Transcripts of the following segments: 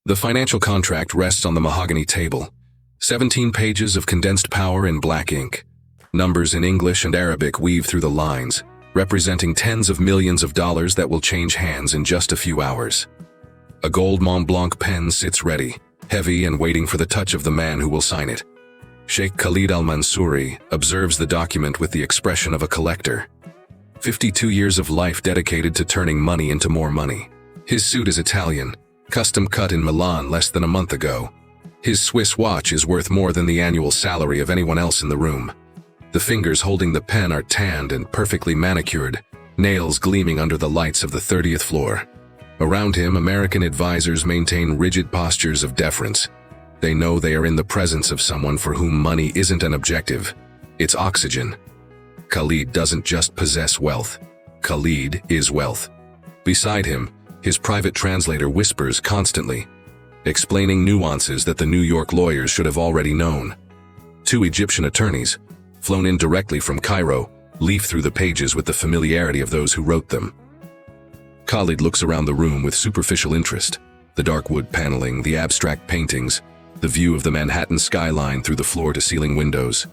The financial contract rests on the mahogany table. 17 pages of condensed power in black ink. Numbers in English and Arabic weave through the lines, representing tens of millions of dollars that will change hands in just a few hours. A gold Mont Blanc pen sits ready, heavy and waiting for the touch of the man who will sign it. Sheikh Khalid al-Mansouri observes the document with the expression of a collector. 52 years of life dedicated to turning money into more money. His suit is Italian, custom cut in Milan less than a month ago. His Swiss watch is worth more than the annual salary of anyone else in the room. The fingers holding the pen are tanned and perfectly manicured, nails gleaming under the lights of the 30th floor. Around him, American advisors maintain rigid postures of deference. They know they are in the presence of someone for whom money isn't an objective, it's oxygen. Khalid doesn't just possess wealth. Khalid is wealth. Beside him, his private translator whispers constantly, explaining nuances that the New York lawyers should have already known. 2 Egyptian attorneys, flown in directly from Cairo, leaf through the pages with the familiarity of those who wrote them. Khalid looks around the room with superficial interest. The dark wood paneling, the abstract paintings, the view of the Manhattan skyline through the floor-to-ceiling windows.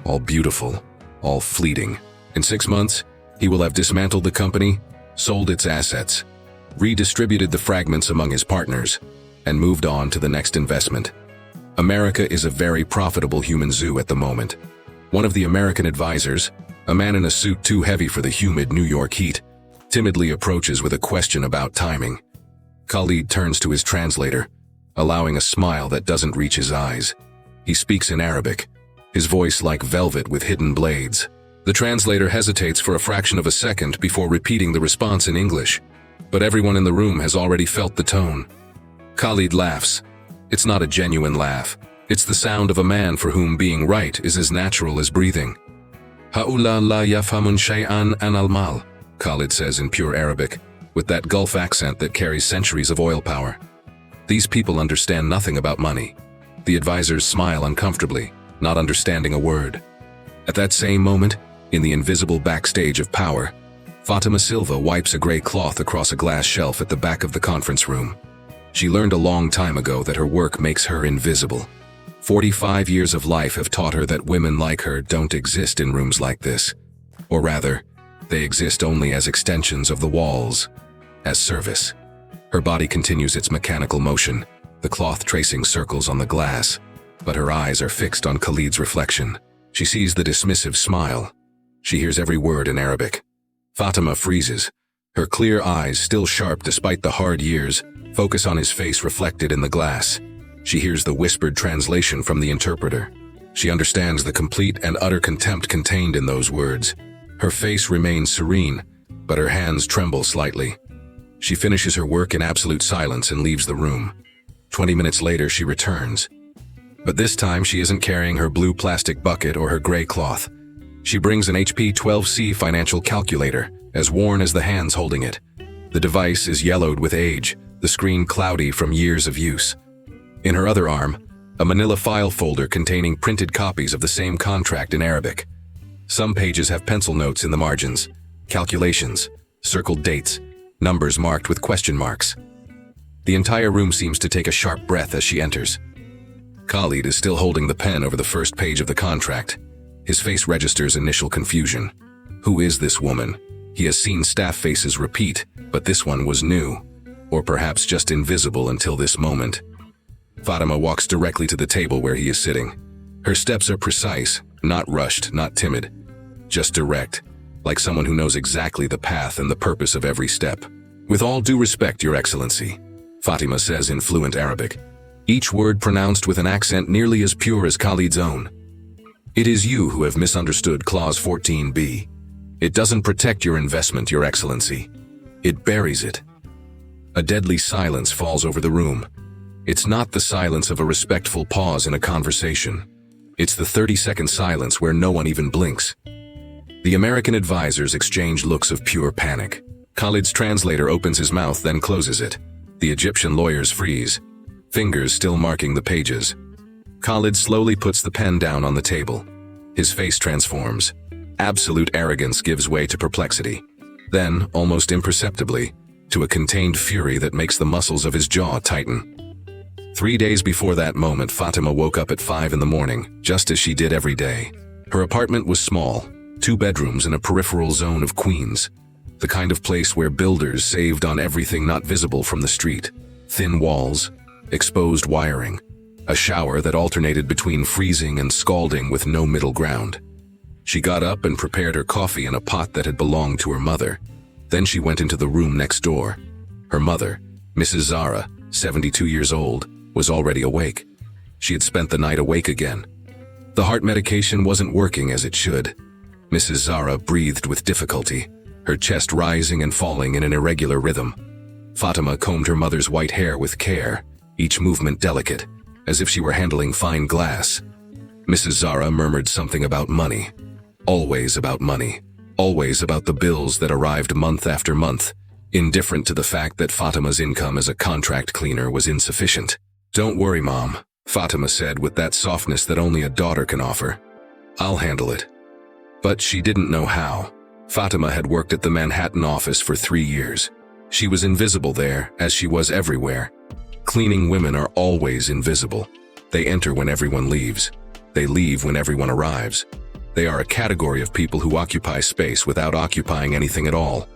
All beautiful, all fleeting. In 6 months, he will have dismantled the company, sold its assets, redistributed the fragments among his partners, and moved on to the next investment. America is a very profitable human zoo at the moment. One of the American advisors, a man in a suit too heavy for the humid New York heat, timidly approaches with a question about timing. Khalid turns to his translator, allowing a smile that doesn't reach his eyes. He speaks in Arabic, his voice like velvet with hidden blades. The translator hesitates for a fraction of a second before repeating the response in English, but everyone in the room has already felt the tone. Khalid laughs. It's not a genuine laugh. It's the sound of a man for whom being right is as natural as breathing. Ha'ula la yafhamun shay'an an al-mal, Khalid says in pure Arabic, with that Gulf accent that carries centuries of oil power. These people understand nothing about money. The advisors smile uncomfortably, not understanding a word. At that same moment, in the invisible backstage of power, Fatima Silva wipes a gray cloth across a glass shelf at the back of the conference room. She learned a long time ago that her work makes her invisible. 45 years of life have taught her that women like her don't exist in rooms like this. Or rather, they exist only as extensions of the walls, as service. Her body continues its mechanical motion, the cloth tracing circles on the glass, but her eyes are fixed on Khalid's reflection. She sees the dismissive smile. She hears every word in Arabic. Fatima freezes. Her clear eyes, still sharp despite the hard years, focus on his face reflected in the glass. She hears the whispered translation from the interpreter. She understands the complete and utter contempt contained in those words. Her face remains serene, but her hands tremble slightly. She finishes her work in absolute silence and leaves the room. 20 minutes later, she returns. But this time, she isn't carrying her blue plastic bucket or her gray cloth. She brings an HP 12C financial calculator, as worn as the hands holding it. The device is yellowed with age, the screen cloudy from years of use. In her other arm, a manila file folder containing printed copies of the same contract in Arabic. Some pages have pencil notes in the margins, calculations, circled dates, numbers marked with question marks. The entire room seems to take a sharp breath as she enters. Khalid is still holding the pen over the first page of the contract. His face registers initial confusion. Who is this woman? He has seen staff faces repeat, but this one was new, or perhaps just invisible until this moment. Fatima walks directly to the table where he is sitting. Her steps are precise, not rushed, not timid, just direct, like someone who knows exactly the path and the purpose of every step. With all due respect, Your Excellency, Fatima says in fluent Arabic, each word pronounced with an accent nearly as pure as Khalid's own. It is you who have misunderstood Clause 14b. It doesn't protect your investment, Your Excellency. It buries it. A deadly silence falls over the room. It's not the silence of a respectful pause in a conversation. It's the 30-second silence where no one even blinks. The American advisors exchange looks of pure panic. Khalid's translator opens his mouth, then closes it. The Egyptian lawyers freeze, fingers still marking the pages. Khalid slowly puts the pen down on the table. His face transforms. Absolute arrogance gives way to perplexity. Then, almost imperceptibly, to a contained fury that makes the muscles of his jaw tighten. 3 days before that moment, Fatima woke up at 5 in the morning, just as she did every day. Her apartment was small, 2 bedrooms in a peripheral zone of Queens, the kind of place where builders saved on everything not visible from the street. Thin walls, exposed wiring, a shower that alternated between freezing and scalding with no middle ground. She got up and prepared her coffee in a pot that had belonged to her mother. Then she went into the room next door. Her mother, Mrs. Zara, 72 years old, was already awake. She had spent the night awake again. The heart medication wasn't working as it should. Mrs. Zara breathed with difficulty, her chest rising and falling in an irregular rhythm. Fatima combed her mother's white hair with care, each movement delicate, as if she were handling fine glass. Mrs. Zara murmured something about money. Always about money. Always about the bills that arrived month after month, indifferent to the fact that Fatima's income as a contract cleaner was insufficient. "Don't worry, Mom," Fatima said with that softness that only a daughter can offer. "I'll handle it." But she didn't know how. Fatima had worked at the Manhattan office for 3 years. She was invisible there, as she was everywhere. Cleaning women are always invisible. They enter when everyone leaves. They leave when everyone arrives. They are a category of people who occupy space without occupying anything at all.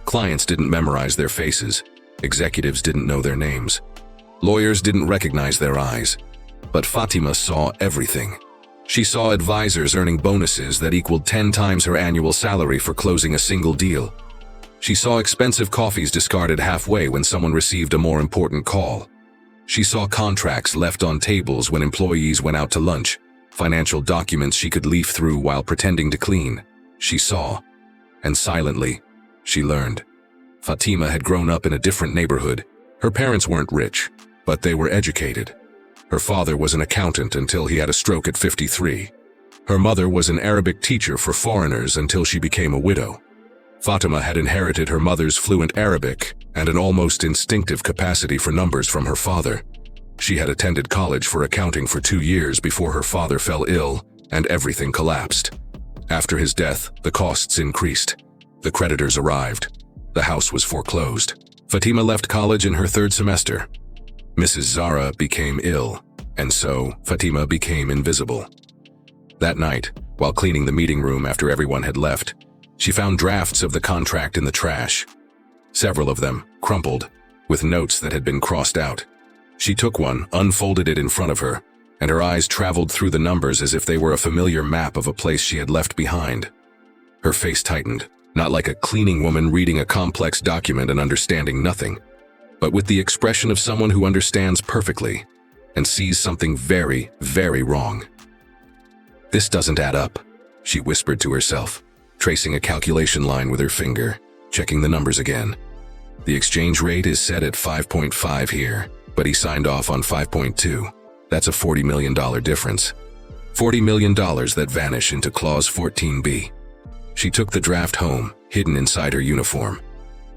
Clients didn't memorize their faces. Executives didn't know their names. Lawyers didn't recognize their eyes. But Fatima saw everything. She saw advisors earning bonuses that equaled 10 times her annual salary for closing a single deal. She saw expensive coffees discarded halfway when someone received a more important call. She saw contracts left on tables when employees went out to lunch, financial documents she could leaf through while pretending to clean. She saw, and silently, she learned. Fatima had grown up in a different neighborhood. Her parents weren't rich, but they were educated. Her father was an accountant until he had a stroke at 53. Her mother was an Arabic teacher for foreigners until she became a widow. Fatima had inherited her mother's fluent Arabic and an almost instinctive capacity for numbers from her father. She had attended college for accounting for 2 years before her father fell ill and everything collapsed. After his death, the costs increased. The creditors arrived. The house was foreclosed. Fatima left college in her 3rd semester. Mrs. Zara became ill, and so Fatima became invisible. That night, while cleaning the meeting room after everyone had left, she found drafts of the contract in the trash. Several of them, crumpled, with notes that had been crossed out. She took one, unfolded it in front of her, and her eyes traveled through the numbers as if they were a familiar map of a place she had left behind. Her face tightened, not like a cleaning woman reading a complex document and understanding nothing, but with the expression of someone who understands perfectly and sees something very, very wrong. "This doesn't add up," she whispered to herself, tracing a calculation line with her finger, checking the numbers again. "The exchange rate is set at 5.5 here, but he signed off on 5.2. That's a $40 million difference. $40 million that vanish into Clause 14B. She took the draft home, hidden inside her uniform.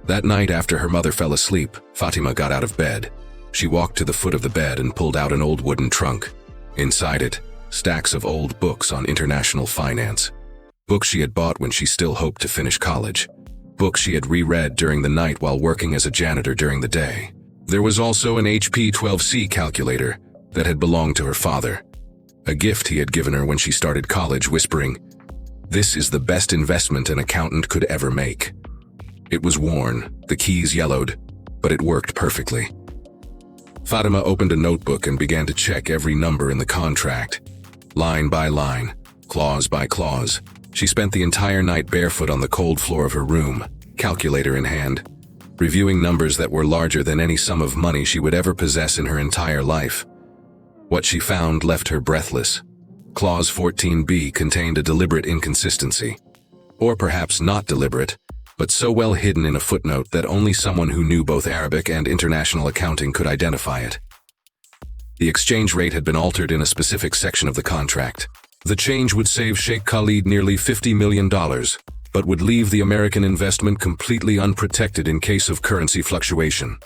That night after her mother fell asleep, Fatima got out of bed. She walked to the foot of the bed and pulled out an old wooden trunk. Inside it, stacks of old books on international finance. Books she had bought when she still hoped to finish college. Books she had reread during the night while working as a janitor during the day. There was also an HP 12C calculator that had belonged to her father. A gift he had given her when she started college, whispering, "This is the best investment an accountant could ever make." It was worn, the keys yellowed, but it worked perfectly. Fatima opened a notebook and began to check every number in the contract. Line by line, clause by clause. She spent the entire night barefoot on the cold floor of her room, calculator in hand, reviewing numbers that were larger than any sum of money she would ever possess in her entire life. What she found left her breathless. Clause 14B contained a deliberate inconsistency. Or perhaps not deliberate, but so well hidden in a footnote that only someone who knew both Arabic and international accounting could identify it. The exchange rate had been altered in a specific section of the contract. The change would save Sheikh Khalid nearly $50 million, but would leave the American investment completely unprotected in case of currency fluctuation.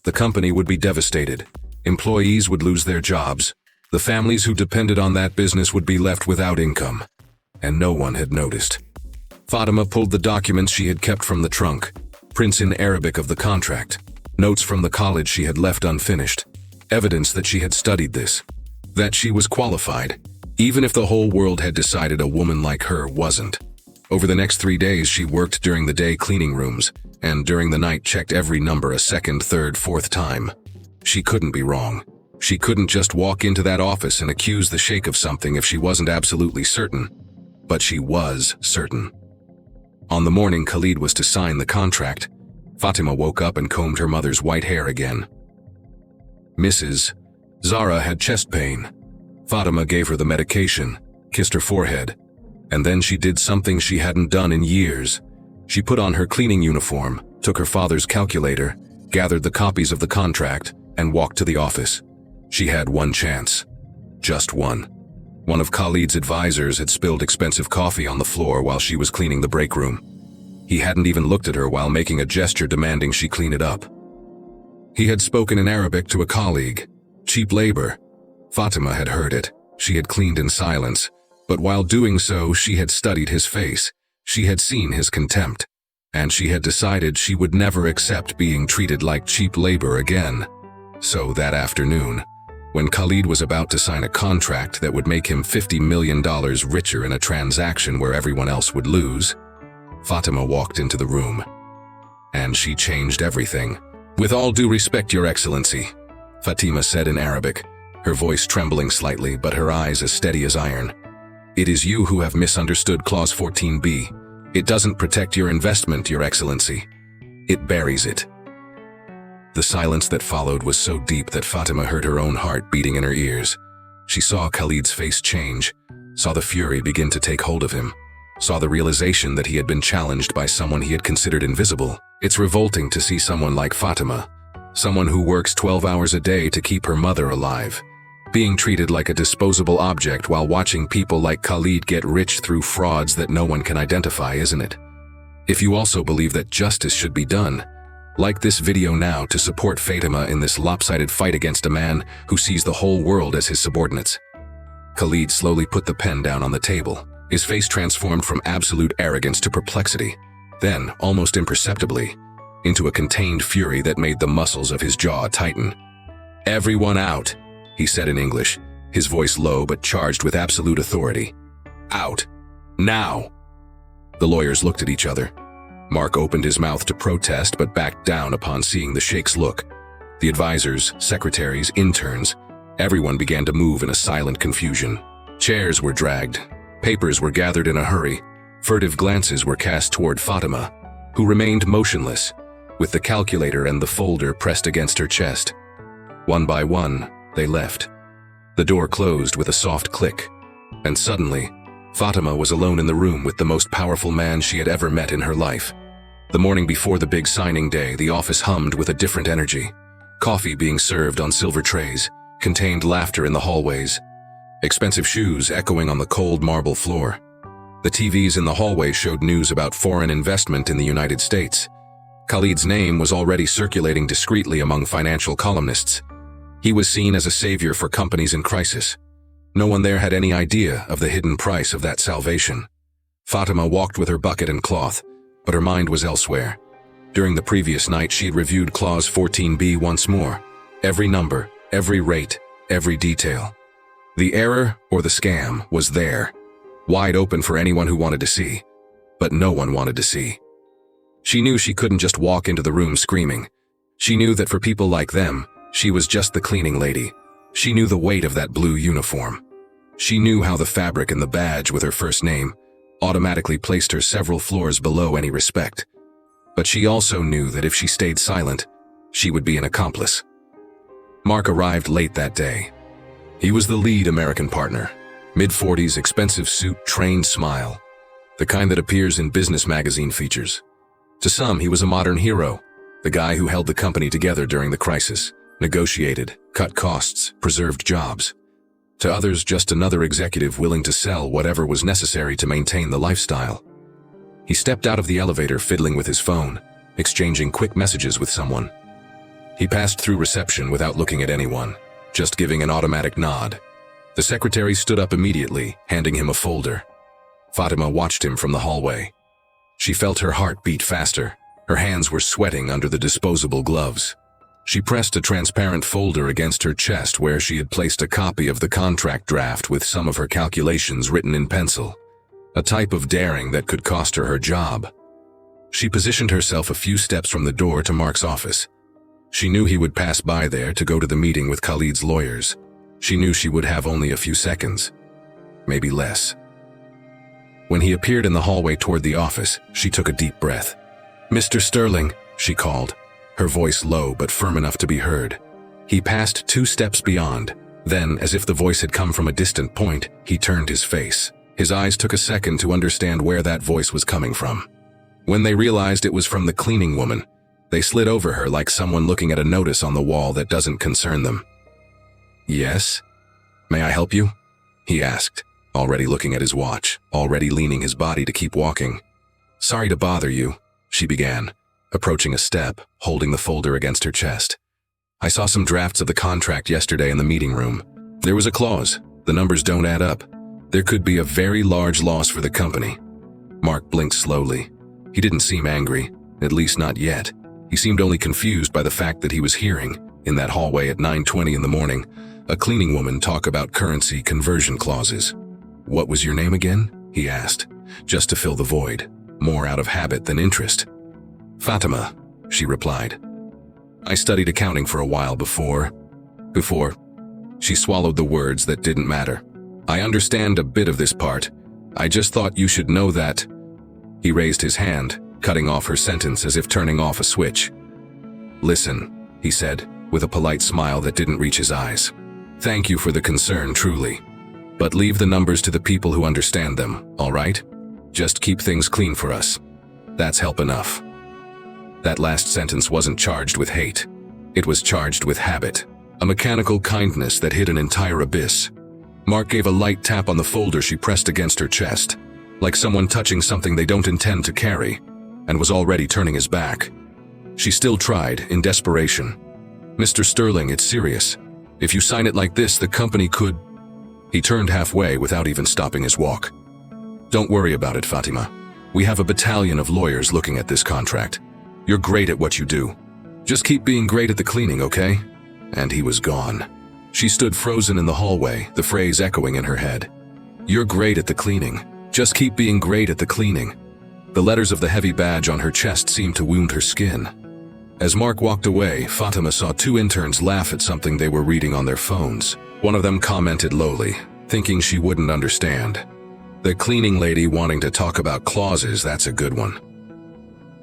The company would be devastated. Employees would lose their jobs. The families who depended on that business would be left without income. And no one had noticed. Fatima pulled the documents she had kept from the trunk, prints in Arabic of the contract, notes from the college she had left unfinished. evidence that she had studied this, that she was qualified, even if the whole world had decided a woman like her wasn't. Over the next 3 days, she worked during the day cleaning rooms, and during the night checked every number a second, third, fourth time. She couldn't be wrong. She couldn't just walk into that office and accuse the sheikh of something if she wasn't absolutely certain. But she was certain. On the morning Khalid was to sign the contract, Fatima woke up and combed her mother's white hair again. Mrs. Zara had chest pain. Fatima gave her the medication, kissed her forehead, and then she did something she hadn't done in years. She put on her cleaning uniform, took her father's calculator, gathered the copies of the contract, and walked to the office. She had one chance. Just one. One of Khalid's advisors had spilled expensive coffee on the floor while she was cleaning the break room. He hadn't even looked at her while making a gesture demanding she clean it up. He had spoken in Arabic to a colleague. Cheap labor. Fatima had heard it. She had cleaned in silence. But while doing so, she had studied his face. She had seen his contempt. And she had decided she would never accept being treated like cheap labor again. So that afternoon, when Khalid was about to sign a contract that would make him $50 million richer in a transaction where everyone else would lose, Fatima walked into the room. And she changed everything. "With all due respect, Your Excellency," Fatima said in Arabic, her voice trembling slightly but her eyes as steady as iron. "It is you who have misunderstood Clause 14b. It doesn't protect your investment, Your Excellency. It buries it." The silence that followed was so deep that Fatima heard her own heart beating in her ears. She saw Khalid's face change, saw the fury begin to take hold of him, saw the realization that he had been challenged by someone he had considered invisible. It's revolting to see someone like Fatima, someone who works 12 hours a day to keep her mother alive, being treated like a disposable object while watching people like Khalid get rich through frauds that no one can identify, isn't it? If you also believe that justice should be done, like this video now to support Fatima in this lopsided fight against a man who sees the whole world as his subordinates. Khalid slowly put the pen down on the table. His face transformed from absolute arrogance to perplexity, then, almost imperceptibly, into a contained fury that made the muscles of his jaw tighten. "Everyone out," he said in English, his voice low but charged with absolute authority. "Out. Now." The lawyers looked at each other. Mark opened his mouth to protest but backed down upon seeing the sheikh's look. The advisors, secretaries, interns, everyone began to move in a silent confusion. Chairs were dragged. Papers were gathered in a hurry. Furtive glances were cast toward Fatima, who remained motionless, with the calculator and the folder pressed against her chest. One by one, they left. The door closed with a soft click, and suddenly, Fatima was alone in the room with the most powerful man she had ever met in her life. The morning before the big signing day, the office hummed with a different energy. Coffee being served on silver trays, contained laughter in the hallways, expensive shoes echoing on the cold marble floor. The TVs in the hallway showed news about foreign investment in the United States. Khalid's name was already circulating discreetly among financial columnists. He was seen as a savior for companies in crisis. No one there had any idea of the hidden price of that salvation. Fatima walked with her bucket and cloth, but her mind was elsewhere. During the previous night, she had reviewed Clause 14b once more. Every number, every rate, every detail. The error or the scam was there, wide open for anyone who wanted to see. But no one wanted to see. She knew she couldn't just walk into the room screaming. She knew that for people like them, she was just the cleaning lady. She knew the weight of that blue uniform. She knew how the fabric and the badge with her first name automatically placed her several floors below any respect. But she also knew that if she stayed silent, she would be an accomplice. Mark arrived late that day. He was the lead American partner. Mid-40s, expensive suit, trained smile. The kind that appears in business magazine features. To some, he was a modern hero. The guy who held the company together during the crisis, negotiated, cut costs, preserved jobs. To others, just another executive willing to sell whatever was necessary to maintain the lifestyle. He stepped out of the elevator fiddling with his phone, exchanging quick messages with someone. He passed through reception without looking at anyone, just giving an automatic nod. The secretary stood up immediately, handing him a folder. Fatima watched him from the hallway. She felt her heart beat faster. Her hands were sweating under the disposable gloves. She pressed a transparent folder against her chest where she had placed a copy of the contract draft with some of her calculations written in pencil, a type of daring that could cost her her job. She positioned herself a few steps from the door to Mark's office. She knew he would pass by there to go to the meeting with Khalid's lawyers. She knew she would have only a few seconds, maybe less. When he appeared in the hallway toward the office, she took a deep breath. "Mr. Sterling," she called, her voice low but firm enough to be heard. He passed 2 steps beyond. Then, as if the voice had come from a distant point, he turned his face. His eyes took a second to understand where that voice was coming from. When they realized it was from the cleaning woman, they slid over her like someone looking at a notice on the wall that doesn't concern them. "Yes? May I help you?" he asked, already looking at his watch, already leaning his body to keep walking. "Sorry to bother you," she began, approaching a step, holding the folder against her chest. "I saw some drafts of the contract yesterday in the meeting room. There was a clause. The numbers don't add up. There could be a very large loss for the company." Mark blinked slowly. He didn't seem angry, at least not yet. He seemed only confused by the fact that he was hearing, in that hallway at 9:20 in the morning, a cleaning woman talk about currency conversion clauses. "What was your name again?" he asked, just to fill the void, more out of habit than interest. "Fatima," she replied. "I studied accounting for a while before. She swallowed the words that didn't matter. "I understand a bit of this part. I just thought you should know that." He raised his hand, cutting off her sentence as if turning off a switch. "Listen," he said, with a polite smile that didn't reach his eyes. "Thank you for the concern, truly. But leave the numbers to the people who understand them, all right? Just keep things clean for us. That's help enough." That last sentence wasn't charged with hate. It was charged with habit, a mechanical kindness that hid an entire abyss. Mark gave a light tap on the folder she pressed against her chest, like someone touching something they don't intend to carry, and was already turning his back. She still tried, in desperation. "Mr. Sterling, it's serious. If you sign it like this, the company could—" He turned halfway without even stopping his walk. "Don't worry about it, Fatima. We have a battalion of lawyers looking at this contract. You're great at what you do. Just keep being great at the cleaning, okay?" And he was gone. She stood frozen in the hallway, the phrase echoing in her head. "You're great at the cleaning. Just keep being great at the cleaning." The letters of the heavy badge on her chest seemed to wound her skin. As Mark walked away, Fatima saw 2 interns laugh at something they were reading on their phones. One of them commented lowly, thinking she wouldn't understand. "The cleaning lady wanting to talk about clauses, that's a good one."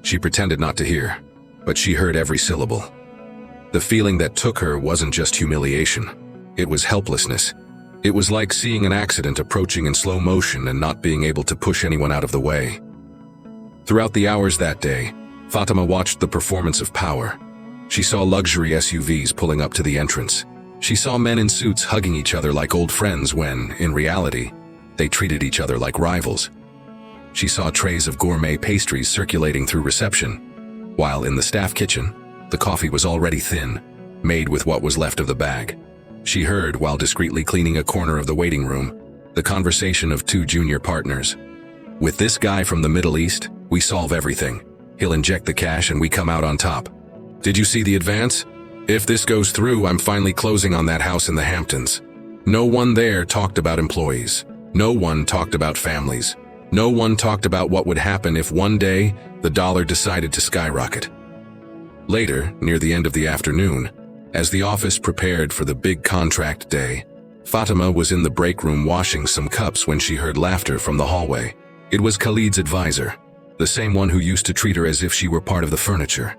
She pretended not to hear, but she heard every syllable. The feeling that took her wasn't just humiliation. It was helplessness. It was like seeing an accident approaching in slow motion and not being able to push anyone out of the way. Throughout the hours that day, Fatima watched the performance of power. She saw luxury SUVs pulling up to the entrance. She saw men in suits hugging each other like old friends when, in reality, they treated each other like rivals. She saw trays of gourmet pastries circulating through reception, while in the staff kitchen, the coffee was already thin, made with what was left of the bag. She heard, while discreetly cleaning a corner of the waiting room, the conversation of 2 junior partners. "With this guy from the Middle East, we solve everything. He'll inject the cash and we come out on top. Did you see the advance? If this goes through, I'm finally closing on that house in the Hamptons." No one there talked about employees. No one talked about families. No one talked about what would happen if one day the dollar decided to skyrocket. Later, near the end of the afternoon, as the office prepared for the big contract day, Fatima was in the break room washing some cups when she heard laughter from the hallway. It was Khalid's advisor, the same one who used to treat her as if she were part of the furniture.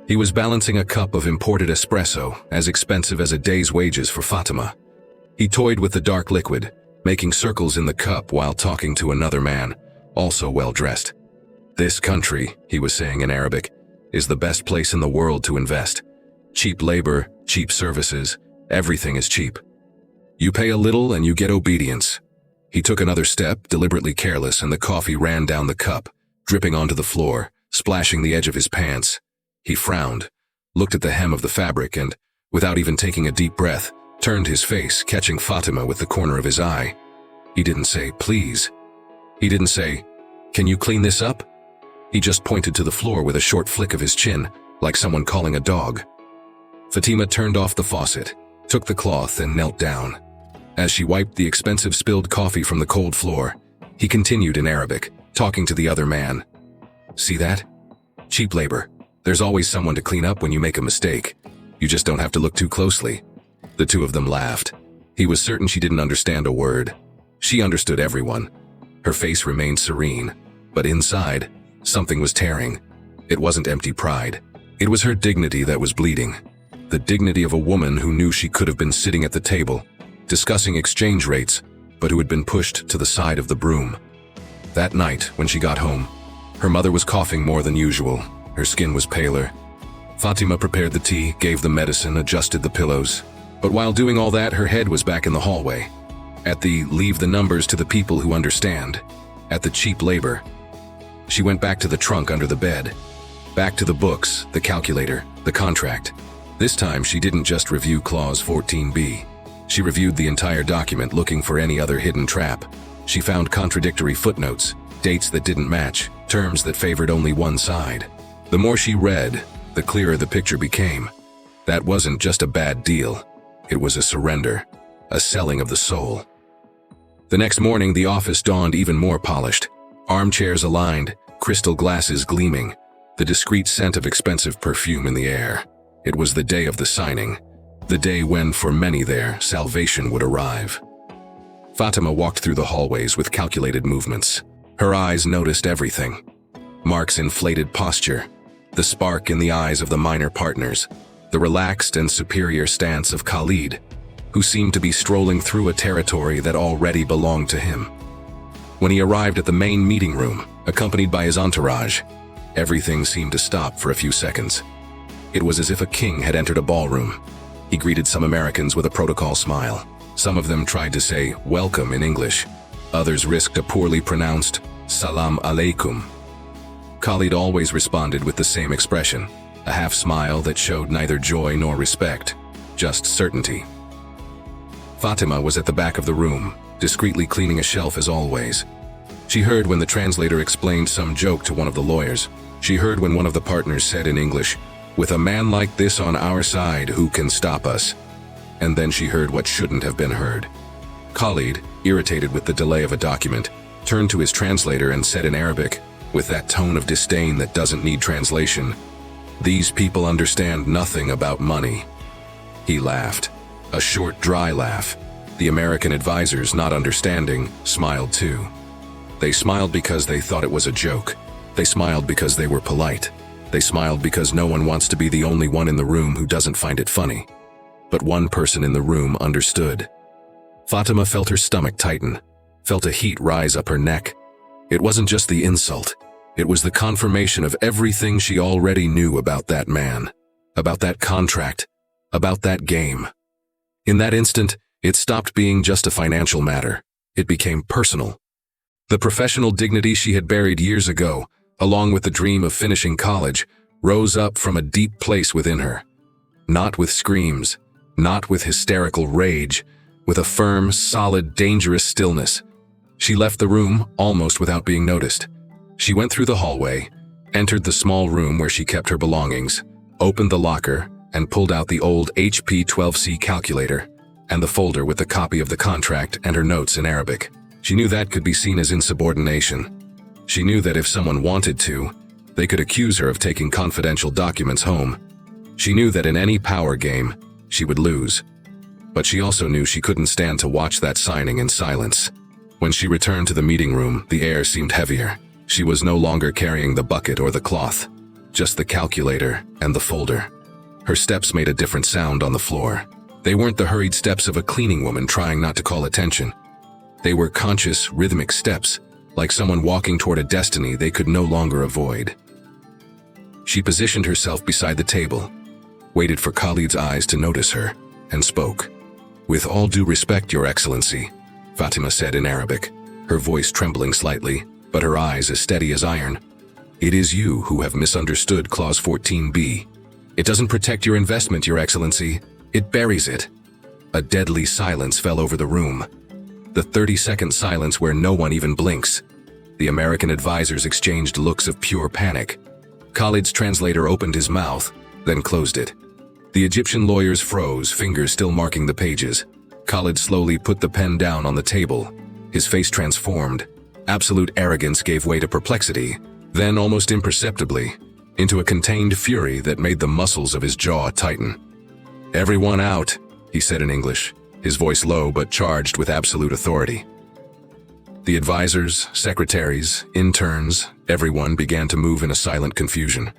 He was balancing a cup of imported espresso, as expensive as a day's wages for Fatima. He toyed with the dark liquid, making circles in the cup while talking to another man, also well-dressed. "This country," he was saying in Arabic, "is the best place in the world to invest. Cheap labor, cheap services, everything is cheap. You pay a little and you get obedience." He took another step, deliberately careless, and the coffee ran down the cup, dripping onto the floor, splashing the edge of his pants. He frowned, looked at the hem of the fabric and, without even taking a deep breath, turned his face, catching Fatima with the corner of his eye. He didn't say, "Please." He didn't say, "Can you clean this up?" He just pointed to the floor with a short flick of his chin, like someone calling a dog. Fatima turned off the faucet, took the cloth, and knelt down. As she wiped the expensive spilled coffee from the cold floor, he continued in Arabic, talking to the other man. "See that? Cheap labor. There's always someone to clean up when you make a mistake. You just don't have to look too closely." The two of them laughed. He was certain she didn't understand a word. She understood everyone. Her face remained serene, but inside, something was tearing. It wasn't empty pride. It was her dignity that was bleeding. The dignity of a woman who knew she could have been sitting at the table, discussing exchange rates, but who had been pushed to the side of the broom. That night, when she got home, her mother was coughing more than usual. Her skin was paler. Fatima prepared the tea, gave the medicine, adjusted the pillows. But while doing all that, her head was back in the hallway. At the "leave the numbers to the people who understand," at the cheap labor. She went back to the trunk under the bed, back to the books, the calculator, the contract. This time she didn't just review Clause 14b. She reviewed the entire document, looking for any other hidden trap. She found contradictory footnotes, dates that didn't match, terms that favored only one side. The more she read, the clearer the picture became. That wasn't just a bad deal. It was a surrender, a selling of the soul. The next morning, the office dawned even more polished. Armchairs aligned, crystal glasses gleaming, the discreet scent of expensive perfume in the air. It was the day of the signing, the day when, for many there, salvation would arrive. Fatima walked through the hallways with calculated movements. Her eyes noticed everything. Mark's inflated posture, the spark in the eyes of the minor partners, the relaxed and superior stance of Khalid, who seemed to be strolling through a territory that already belonged to him. When he arrived at the main meeting room, accompanied by his entourage, everything seemed to stop for a few seconds. It was as if a king had entered a ballroom. He greeted some Americans with a protocol smile. Some of them tried to say "welcome" in English. Others risked a poorly pronounced "salam alaikum." Khalid always responded with the same expression, a half smile that showed neither joy nor respect, just certainty. Fatima was at the back of the room, discreetly cleaning a shelf as always. She heard when the translator explained some joke to one of the lawyers. She heard when one of the partners said in English, "With a man like this on our side, who can stop us?" And then she heard what shouldn't have been heard. Khalid, irritated with the delay of a document, turned to his translator and said in Arabic, with that tone of disdain that doesn't need translation, "These people understand nothing about money." He laughed, a short, dry laugh. The American advisors, not understanding, smiled too. They smiled because they thought it was a joke. They smiled because they were polite. They smiled because no one wants to be the only one in the room who doesn't find it funny. But one person in the room understood. Fatima felt her stomach tighten, felt a heat rise up her neck. It wasn't just the insult. It was the confirmation of everything she already knew about that man, about that contract, about that game. In that instant, it stopped being just a financial matter. It became personal. The professional dignity she had buried years ago, along with the dream of finishing college, rose up from a deep place within her. Not with screams, not with hysterical rage, with a firm, solid, dangerous stillness. She left the room almost without being noticed. She went through the hallway, entered the small room where she kept her belongings, opened the locker, and pulled out the old HP 12C calculator and the folder with the copy of the contract and her notes in Arabic. She knew that could be seen as insubordination. She knew that if someone wanted to, they could accuse her of taking confidential documents home. She knew that in any power game, she would lose. But she also knew she couldn't stand to watch that signing in silence. When she returned to the meeting room, the air seemed heavier. She was no longer carrying the bucket or the cloth, just the calculator and the folder. Her steps made a different sound on the floor. They weren't the hurried steps of a cleaning woman trying not to call attention. They were conscious, rhythmic steps, like someone walking toward a destiny they could no longer avoid. She positioned herself beside the table, waited for Khalid's eyes to notice her, and spoke. "With all due respect, Your Excellency," Fatima said in Arabic, her voice trembling slightly, but her eyes as steady as iron. "It is you who have misunderstood Clause 14b. It doesn't protect your investment, Your Excellency. It buries it." A deadly silence fell over the room. The 30-second silence where no one even blinks. The American advisors exchanged looks of pure panic. Khalid's translator opened his mouth, then closed it. The Egyptian lawyers froze, fingers still marking the pages. Khalid slowly put the pen down on the table. His face transformed. Absolute arrogance gave way to perplexity, then almost imperceptibly, into a contained fury that made the muscles of his jaw tighten. "Everyone out," he said in English, his voice low but charged with absolute authority. The advisors, secretaries, interns, everyone began to move in a silent confusion.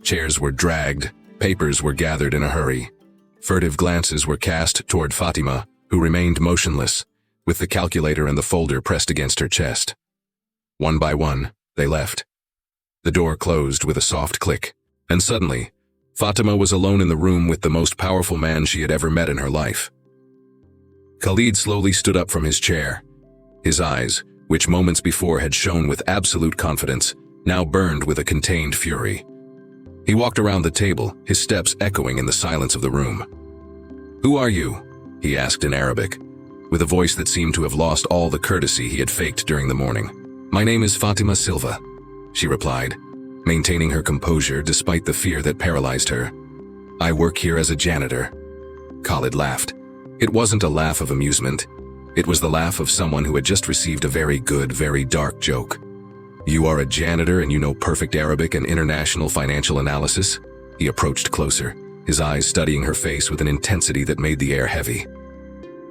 Chairs were dragged, papers were gathered in a hurry. Furtive glances were cast toward Fatima, who remained motionless, with the calculator and the folder pressed against her chest. One by one, they left. The door closed with a soft click, and suddenly, Fatima was alone in the room with the most powerful man she had ever met in her life. Khalid slowly stood up from his chair. His eyes, which moments before had shone with absolute confidence, now burned with a contained fury. He walked around the table, his steps echoing in the silence of the room. "Who are you?" he asked in Arabic, with a voice that seemed to have lost all the courtesy he had faked during the morning. "My name is Fatima Silva," she replied, maintaining her composure despite the fear that paralyzed her. "I work here as a janitor." Khalid laughed. It wasn't a laugh of amusement. It was the laugh of someone who had just received a very good, very dark joke. "You are a janitor and you know perfect Arabic and international financial analysis?" He approached closer, his eyes studying her face with an intensity that made the air heavy.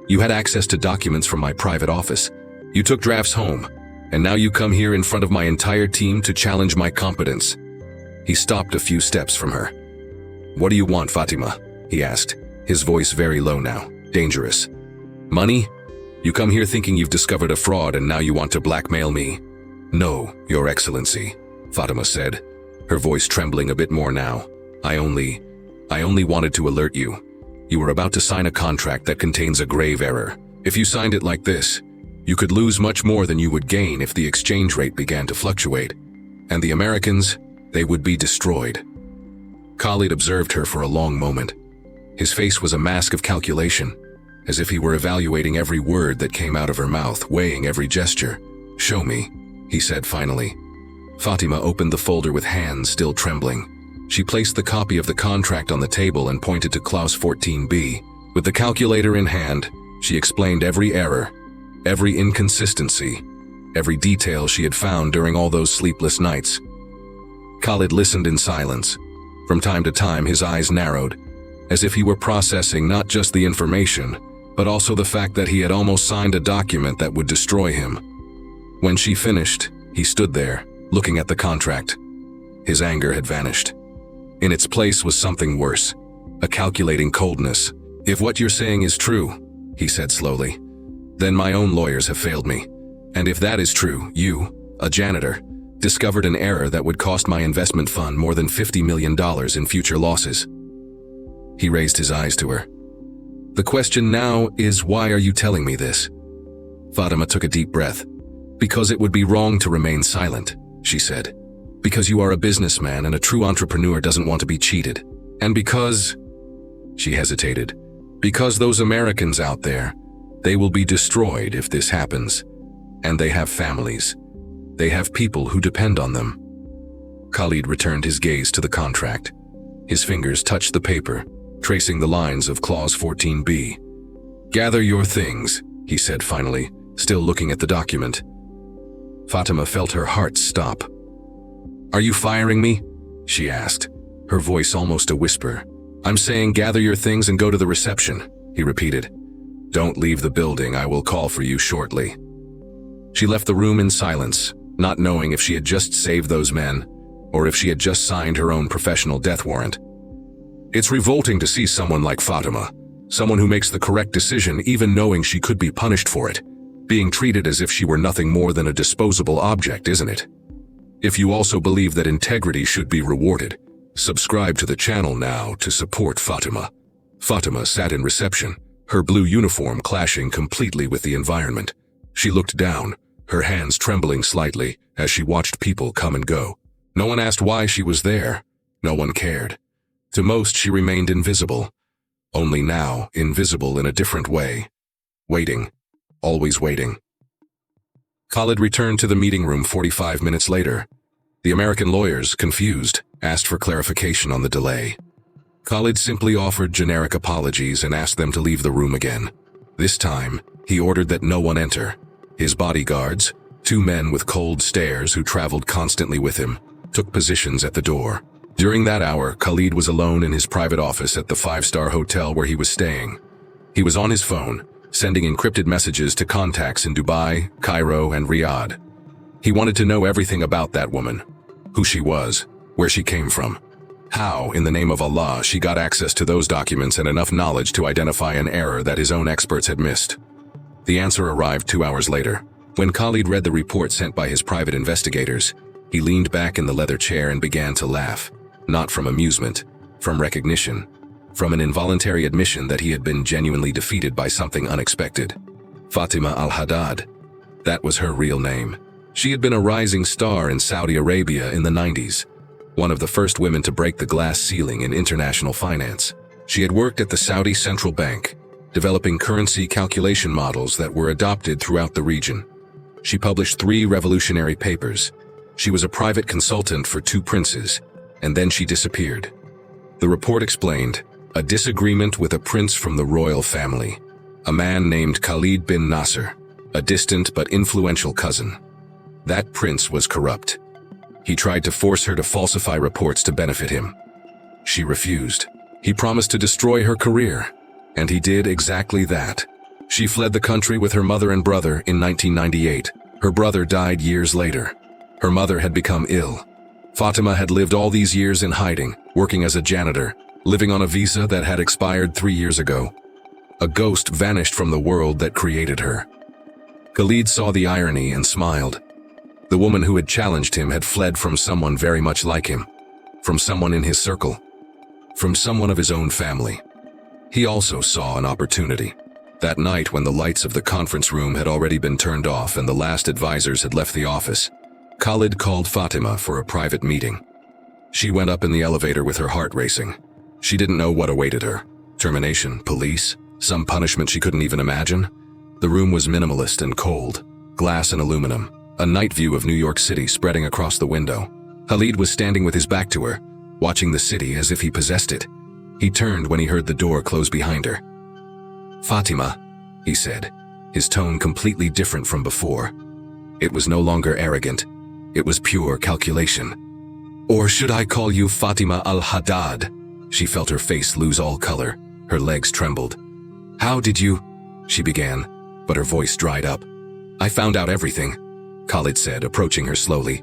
"You had access to documents from my private office. You took drafts home, and now you come here in front of my entire team to challenge my competence." He stopped a few steps from her. "What do you want, Fatima?" he asked, his voice very low now, dangerous. "Money? You come here thinking you've discovered a fraud and now you want to blackmail me?" "No, Your Excellency," Fatima said, her voice trembling a bit more now. I only wanted to alert you. You were about to sign a contract that contains a grave error. If you signed it like this, you could lose much more than you would gain if the exchange rate began to fluctuate. And the Americans, they would be destroyed." Khalid observed her for a long moment. His face was a mask of calculation, as if he were evaluating every word that came out of her mouth, weighing every gesture. "Show me," he said finally. Fatima opened the folder with hands still trembling. She placed the copy of the contract on the table and pointed to Clause 14b. With the calculator in hand, she explained every error, every inconsistency, every detail she had found during all those sleepless nights. Khalid listened in silence. From time to time, his eyes narrowed, as if he were processing not just the information, but also the fact that he had almost signed a document that would destroy him. When she finished, he stood there, looking at the contract. His anger had vanished. In its place was something worse, a calculating coldness. "If what you're saying is true," he said slowly, "then my own lawyers have failed me. And if that is true, you, a janitor, discovered an error that would cost my investment fund more than $50 million in future losses." He raised his eyes to her. "The question now is, why are you telling me this?" Fatima took a deep breath. "Because it would be wrong to remain silent," she said. "Because you are a businessman and a true entrepreneur doesn't want to be cheated. And because—" she hesitated. "Because those Americans out there, they will be destroyed if this happens. And they have families. They have people who depend on them." Khalid returned his gaze to the contract. His fingers touched the paper, tracing the lines of Clause 14b. "Gather your things," he said finally, still looking at the document. Fatima felt her heart stop. "Are you firing me?" she asked, her voice almost a whisper. "I'm saying gather your things and go to the reception," he repeated. "Don't leave the building, I will call for you shortly." She left the room in silence, not knowing if she had just saved those men, or if she had just signed her own professional death warrant. It's revolting to see someone like Fatima, someone who makes the correct decision even knowing she could be punished for it, being treated as if she were nothing more than a disposable object, isn't it? If you also believe that integrity should be rewarded, subscribe to the channel now to support Fatima. Fatima sat in reception, her blue uniform clashing completely with the environment. She looked down, her hands trembling slightly as she watched people come and go. No one asked why she was there. No one cared. To most, she remained invisible. Only now, invisible in a different way. Waiting. Always waiting. Khalid returned to the meeting room 45 minutes later. The American lawyers, confused, asked for clarification on the delay. Khalid simply offered generic apologies and asked them to leave the room again. This time, he ordered that no one enter. His bodyguards, 2 men with cold stares who traveled constantly with him, took positions at the door. During that hour, Khalid was alone in his private office at the 5-star hotel where he was staying. He was on his phone, sending encrypted messages to contacts in Dubai, Cairo, and Riyadh. He wanted to know everything about that woman, who she was, where she came from, how, in the name of Allah, she got access to those documents and enough knowledge to identify an error that his own experts had missed. The answer arrived 2 hours later. When Khalid read the report sent by his private investigators, he leaned back in the leather chair and began to laugh, not from amusement, from recognition, from an involuntary admission that he had been genuinely defeated by something unexpected. Fatima al-Haddad. That was her real name. She had been a rising star in Saudi Arabia in the 90s, one of the first women to break the glass ceiling in international finance. She had worked at the Saudi Central Bank, developing currency calculation models that were adopted throughout the region. She published 3 revolutionary papers. She was a private consultant for 2 princes, and then she disappeared. The report explained, a disagreement with a prince from the royal family, a man named Khalid bin Nasser, a distant but influential cousin. That prince was corrupt. He tried to force her to falsify reports to benefit him. She refused. He promised to destroy her career, and he did exactly that. She fled the country with her mother and brother in 1998. Her brother died years later. Her mother had become ill. Fatima had lived all these years in hiding, working as a janitor, living on a visa that had expired 3 years ago. A ghost vanished from the world that created her. Khalid saw the irony and smiled. The woman who had challenged him had fled from someone very much like him, from someone in his circle, from someone of his own family. He also saw an opportunity. That night, when the lights of the conference room had already been turned off and the last advisors had left the office, Khalid called Fatima for a private meeting. She went up in the elevator with her heart racing. She didn't know what awaited her. Termination, police, some punishment she couldn't even imagine. The room was minimalist and cold, glass and aluminum, a night view of New York City spreading across the window. Khalid was standing with his back to her, watching the city as if he possessed it. He turned when he heard the door close behind her. "Fatima," he said, his tone completely different from before. It was no longer arrogant. It was pure calculation. "Or should I call you Fatima al-Haddad?" She felt her face lose all color. Her legs trembled. "How did you—" she began, but her voice dried up. "I found out everything," Khalid said, approaching her slowly.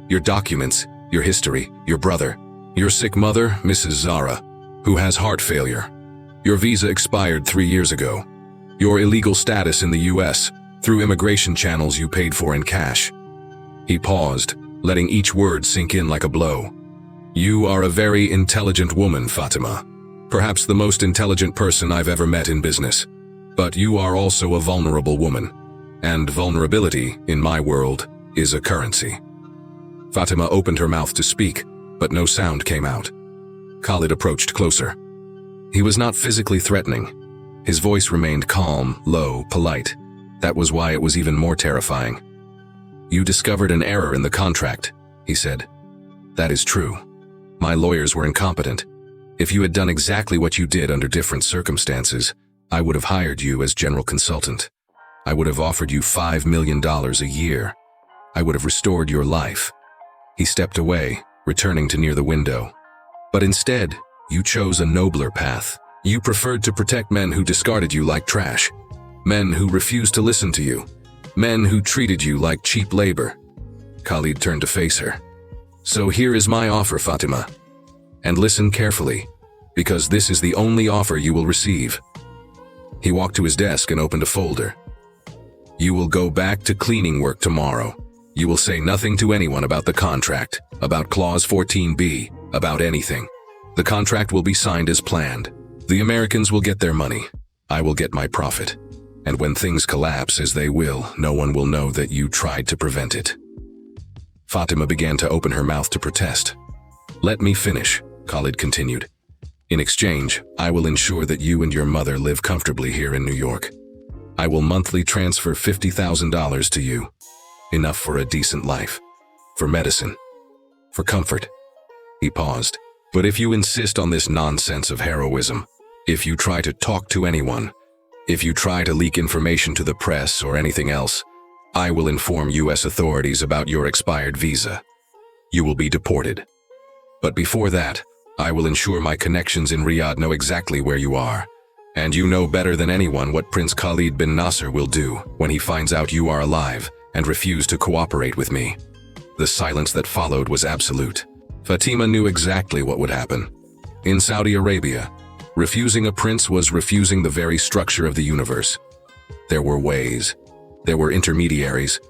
"Your documents, your history, your brother, your sick mother, Mrs. Zara, who has heart failure. Your visa expired 3 years ago. Your illegal status in the US, through immigration channels you paid for in cash." He paused, letting each word sink in like a blow. "You are a very intelligent woman, Fatima. Perhaps the most intelligent person I've ever met in business. But you are also a vulnerable woman. And vulnerability, in my world, is a currency." Fatima opened her mouth to speak, but no sound came out. Khalid approached closer. He was not physically threatening. His voice remained calm, low, polite. That was why it was even more terrifying. "You discovered an error in the contract," he said. "That is true. My lawyers were incompetent. If you had done exactly what you did under different circumstances, I would have hired you as general consultant. I would have offered you $5 million a year. I would have restored your life." He stepped away, returning to near the window. "But instead, you chose a nobler path. You preferred to protect men who discarded you like trash. Men who refused to listen to you. Men who treated you like cheap labor." Khalid turned to face her. "So here is my offer, Fatima. And listen carefully, because this is the only offer you will receive." He walked to his desk and opened a folder. "You will go back to cleaning work tomorrow. You will say nothing to anyone about the contract, about Clause 14B, about anything. The contract will be signed as planned. The Americans will get their money. I will get my profit. And when things collapse, as they will, no one will know that you tried to prevent it." Fatima began to open her mouth to protest. "Let me finish," Khalid continued. "In exchange, I will ensure that you and your mother live comfortably here in New York. I will monthly transfer $50,000 to you. Enough for a decent life. For medicine. For comfort." He paused, But if you insist on this nonsense of heroism, if you try to talk to anyone, if you try to leak information to the press or anything else, I will inform US authorities about your expired visa. You will be deported. But before that, I will ensure my connections in Riyadh know exactly where you are. And you know better than anyone what Prince Khalid bin Nasser will do when he finds out you are alive and refuse to cooperate with me. The silence that followed was absolute. Fatima knew exactly what would happen. In Saudi Arabia, refusing a prince was refusing the very structure of the universe. There were ways. There were intermediaries.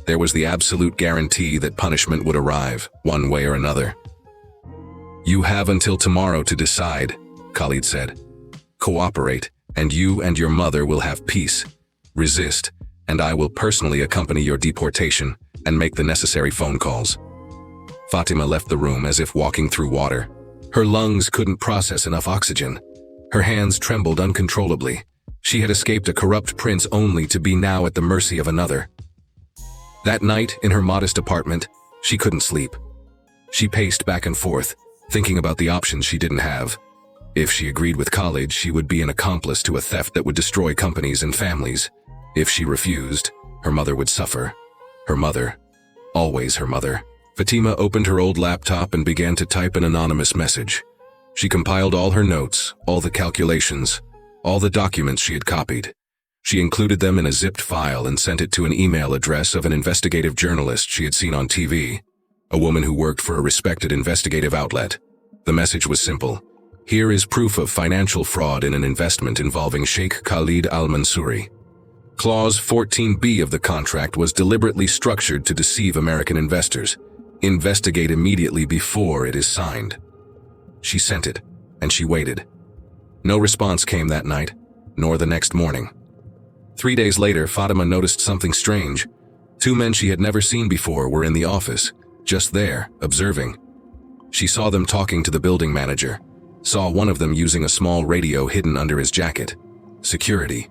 There was the absolute guarantee that punishment would arrive, one way or another. You have until tomorrow to decide, Khalid said. Cooperate, and you and your mother will have peace. Resist, and I will personally accompany your deportation and make the necessary phone calls. Fatima left the room as if walking through water. Her lungs couldn't process enough oxygen. Her hands trembled uncontrollably. She had escaped a corrupt prince only to be now at the mercy of another. That night, in her modest apartment, she couldn't sleep. She paced back and forth, thinking about the options she didn't have. If she agreed with Khalid, she would be an accomplice to a theft that would destroy companies and families. If she refused, her mother would suffer. Her mother. Always her mother. Fatima opened her old laptop and began to type an anonymous message. She compiled all her notes, all the calculations, all the documents she had copied. She included them in a zipped file and sent it to an email address of an investigative journalist she had seen on TV, a woman who worked for a respected investigative outlet. The message was simple. Here is proof of financial fraud in an investment involving Sheikh Khalid al-Mansouri. Clause 14B of the contract was deliberately structured to deceive American investors. Investigate immediately before it is signed. She sent it, and she waited. No response came that night, nor the next morning. 3 days later, Fatima noticed something strange. 2 men she had never seen before were in the office, just there, observing. She saw them talking to the building manager, saw one of them using a small radio hidden under his jacket. Security.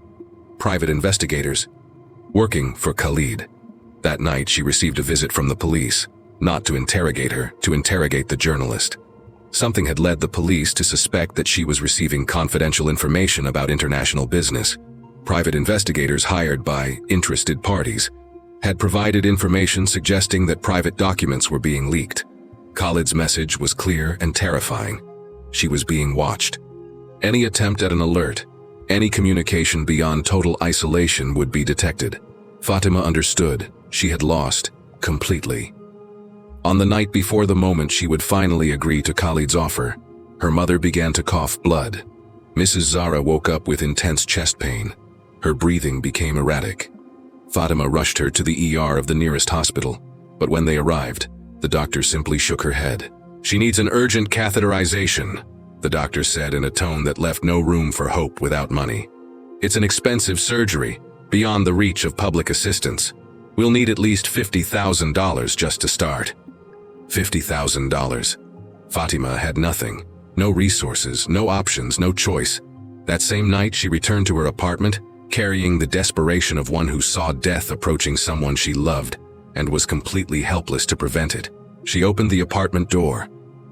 Private investigators. Working for Khalid. That night, she received a visit from the police, not to interrogate her, to interrogate the journalist. Something had led the police to suspect that she was receiving confidential information about international business. Private investigators hired by interested parties had provided information suggesting that private documents were being leaked. Khalid's message was clear and terrifying. She was being watched. Any attempt at an alert, any communication beyond total isolation would be detected. Fatima understood. She had lost completely. On the night before the moment she would finally agree to Khalid's offer, her mother began to cough blood. Mrs. Zara woke up with intense chest pain. Her breathing became erratic. Fatima rushed her to the ER of the nearest hospital, but when they arrived, the doctor simply shook her head. She needs an urgent catheterization, the doctor said in a tone that left no room for hope without money. It's an expensive surgery, beyond the reach of public assistance. We'll need at least $50,000 just to start. $50,000. Fatima had nothing. No resources, no options, no choice. That same night, she returned to her apartment, carrying the desperation of one who saw death approaching someone she loved and was completely helpless to prevent it. She opened the apartment door.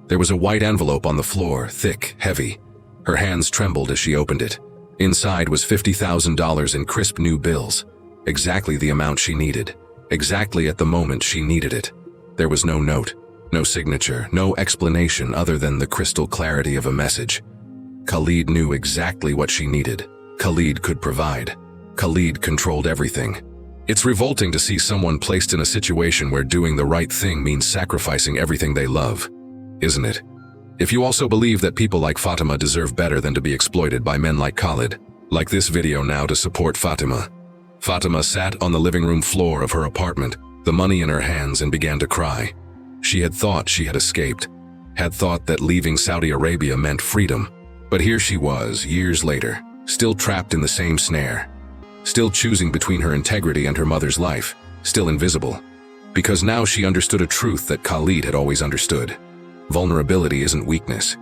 There was a white envelope on the floor, thick, heavy. Her hands trembled as she opened it. Inside was $50,000 in crisp new bills. Exactly the amount she needed. Exactly at the moment she needed it. There was no note, no signature, no explanation other than the crystal clarity of a message. Khalid knew exactly what she needed. Khalid could provide. Khalid controlled everything. It's revolting to see someone placed in a situation where doing the right thing means sacrificing everything they love, isn't it? If you also believe that people like Fatima deserve better than to be exploited by men like Khalid, like this video now to support Fatima. Fatima sat on the living room floor of her apartment, the money in her hands, and began to cry. She had thought she had escaped, had thought that leaving Saudi Arabia meant freedom. But here she was, years later, still trapped in the same snare, still choosing between her integrity and her mother's life, still invisible. Because now she understood a truth that Khalid had always understood. Vulnerability isn't weakness.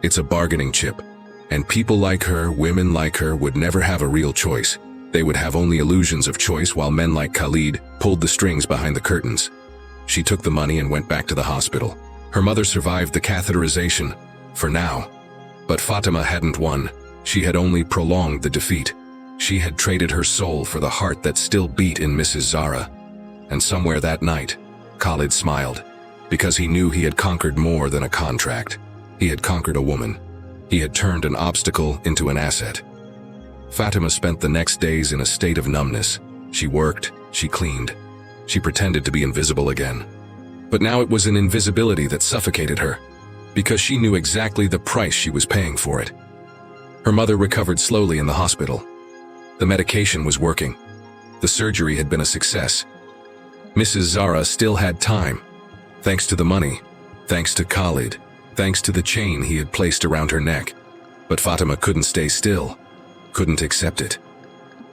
It's a bargaining chip. And people like her, women like her, would never have a real choice. They would have only illusions of choice while men like Khalid pulled the strings behind the curtains. She took the money and went back to the hospital. Her mother survived the catheterization. for now. But Fatima hadn't won. She had only prolonged the defeat. She had traded her soul for the heart that still beat in Mrs. Zara. And somewhere that night, Khalid smiled, because he knew he had conquered more than a contract. He had conquered a woman. He had turned an obstacle into an asset. Fatima spent the next days in a state of numbness. She worked, she cleaned, she pretended to be invisible again. But now it was an invisibility that suffocated her, because she knew exactly the price she was paying for it. Her mother recovered slowly in the hospital. The medication was working. The surgery had been a success. Mrs. Zara still had time, thanks to the money, thanks to Khalid, thanks to the chain he had placed around her neck. But Fatima couldn't stay still, couldn't accept it.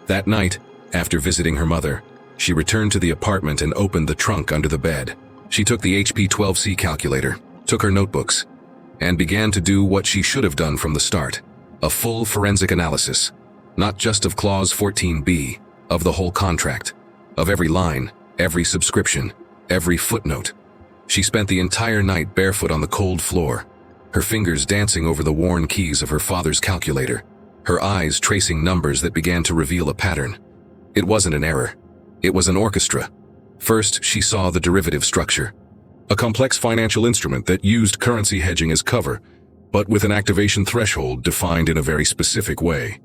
That night, after visiting her mother, she returned to the apartment and opened the trunk under the bed. She took the HP-12C calculator, took her notebooks, and began to do what she should have done from the start: a full forensic analysis, not just of Clause 14B, of the whole contract, of every line, every subscription, every footnote. She spent the entire night barefoot on the cold floor, her fingers dancing over the worn keys of her father's calculator, her eyes tracing numbers that began to reveal a pattern. It wasn't an error. It was an orchestra. First, she saw the derivative structure, a complex financial instrument that used currency hedging as cover, but with an activation threshold defined in a very specific way.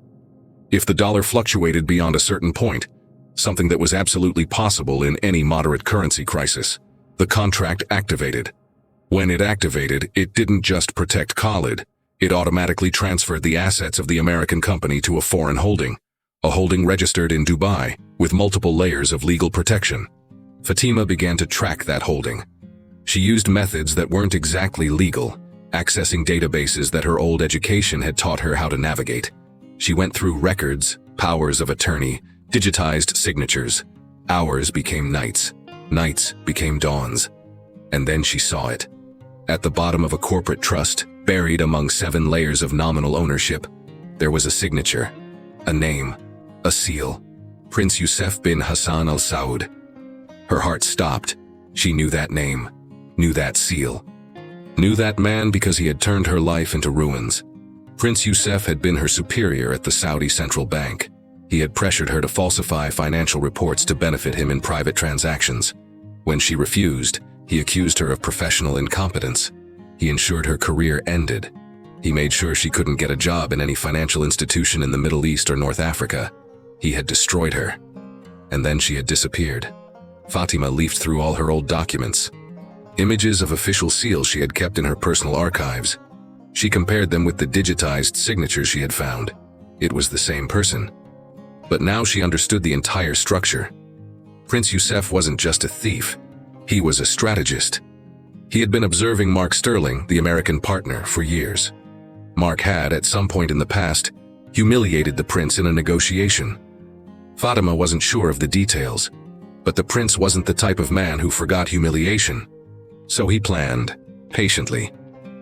If the dollar fluctuated beyond a certain point, something that was absolutely possible in any moderate currency crisis, the contract activated. When it activated, it didn't just protect Khalid, it automatically transferred the assets of the American company to a foreign holding, a holding registered in Dubai, with multiple layers of legal protection. Fatima began to track that holding. She used methods that weren't exactly legal, accessing databases that her old education had taught her how to navigate. She went through records, powers of attorney, digitized signatures. Hours became nights. Nights became dawns. And then she saw it. At the bottom of a corporate trust, buried among 7 layers of nominal ownership, there was a signature, a name, a seal. Prince Youssef bin Hassan Al Saud. Her heart stopped. She knew that name, knew that seal, knew that man because he had turned her life into ruins. Prince Youssef had been her superior at the Saudi Central Bank. He had pressured her to falsify financial reports to benefit him in private transactions. When she refused, he accused her of professional incompetence. He ensured her career ended. He made sure she couldn't get a job in any financial institution in the Middle East or North Africa. He had destroyed her. And then she had disappeared. Fatima leafed through all her old documents. Images of official seals she had kept in her personal archives. She compared them with the digitized signatures she had found. It was the same person. But now she understood the entire structure. Prince Youssef wasn't just a thief. He was a strategist. He had been observing Mark Sterling, the American partner, for years. Mark had, at some point in the past, humiliated the prince in a negotiation. Fatima wasn't sure of the details, but the prince wasn't the type of man who forgot humiliation. So he planned, patiently,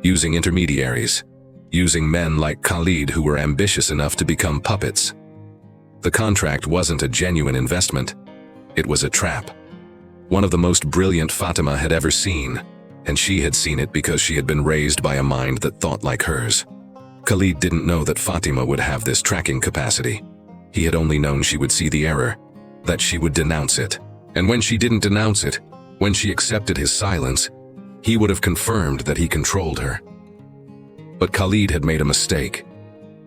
using intermediaries, using men like Khalid who were ambitious enough to become puppets. The contract wasn't a genuine investment. It was a trap. One of the most brilliant Fatima had ever seen, and she had seen it because she had been raised by a mind that thought like hers. Khalid didn't know that Fatima would have this tracking capacity. He had only known she would see the error, that she would denounce it. And when she didn't denounce it, when she accepted his silence, he would have confirmed that he controlled her. But Khalid had made a mistake.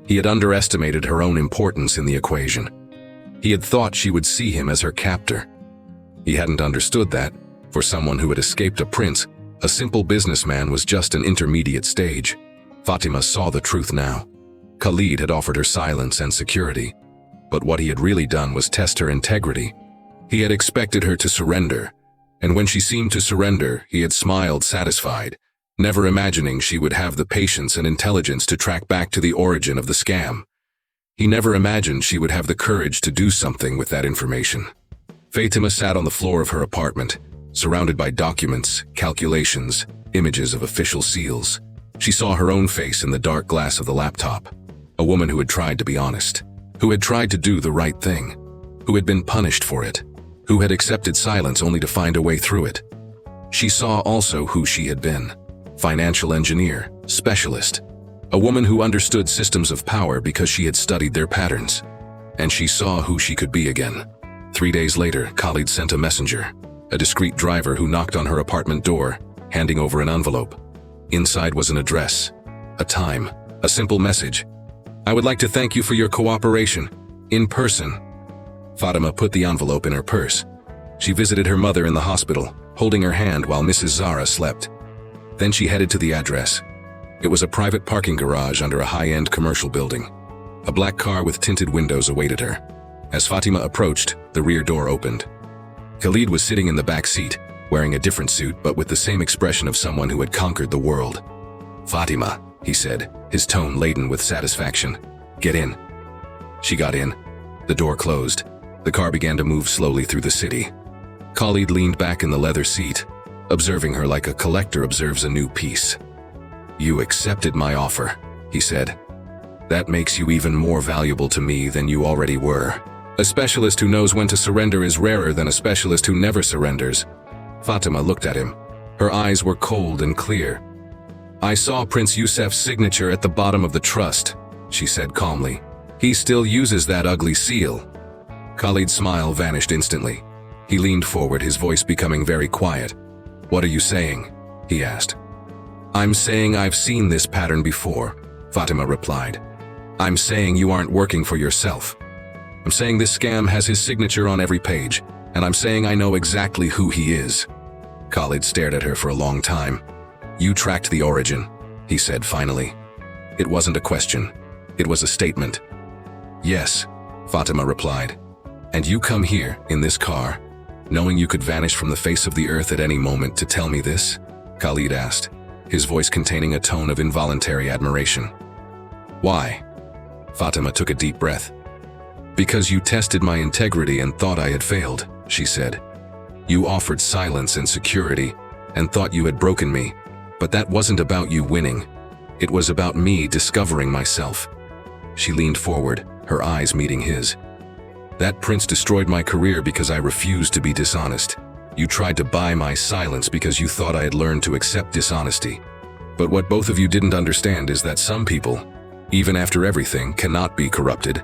He had underestimated her own importance in the equation. He had thought she would see him as her captor. He hadn't understood that, for someone who had escaped a prince, a simple businessman was just an intermediate stage. Fatima saw the truth now. Khalid had offered her silence and security, but what he had really done was test her integrity. He had expected her to surrender, and when she seemed to surrender, he had smiled satisfied, never imagining she would have the patience and intelligence to track back to the origin of the scam. He never imagined she would have the courage to do something with that information. Fatima sat on the floor of her apartment, surrounded by documents, calculations, images of official seals. She saw her own face in the dark glass of the laptop. A woman who had tried to be honest, who had tried to do the right thing, who had been punished for it, who had accepted silence only to find a way through it. She saw also who she had been. financial engineer, specialist. A woman who understood systems of power because she had studied their patterns. And she saw who she could be again. 3 days later, Khalid sent a messenger, a discreet driver who knocked on her apartment door, handing over an envelope. Inside was an address, a time, a simple message. "I would like to thank you for your cooperation. In person." Fatima put the envelope in her purse. She visited her mother in the hospital, holding her hand while Mrs. Zara slept. Then she headed to the address. It was a private parking garage under a high-end commercial building. A black car with tinted windows awaited her. As Fatima approached, the rear door opened. Khalid was sitting in the back seat, wearing a different suit but with the same expression of someone who had conquered the world. "Fatima," he said, his tone laden with satisfaction. "Get in." She got in. The door closed. The car began to move slowly through the city. Khalid leaned back in the leather seat, observing her like a collector observes a new piece. "You accepted my offer," he said. "That makes you even more valuable to me than you already were. A specialist who knows when to surrender is rarer than a specialist who never surrenders." Fatima looked at him. Her eyes were cold and clear. "I saw Prince Yusef's signature at the bottom of the trust," she said calmly. "He still uses that ugly seal." Khalid's smile vanished instantly. He leaned forward, his voice becoming very quiet. "What are you saying?" he asked. "I'm saying I've seen this pattern before," Fatima replied. "I'm saying you aren't working for yourself. I'm saying this scam has his signature on every page, and I'm saying I know exactly who he is." Khalid stared at her for a long time. "You tracked the origin," he said finally. It wasn't a question. It was a statement. "Yes," Fatima replied. "And you come here, in this car, knowing you could vanish from the face of the earth at any moment to tell me this?" Khalid asked, his voice containing a tone of involuntary admiration. "Why?" Fatima took a deep breath. "Because you tested my integrity and thought I had failed," she said. "You offered silence and security and thought you had broken me, but that wasn't about you winning. It was about me discovering myself." She leaned forward, her eyes meeting his. "That prince destroyed my career because I refused to be dishonest. You tried to buy my silence because you thought I had learned to accept dishonesty. But what both of you didn't understand is that some people, even after everything, cannot be corrupted.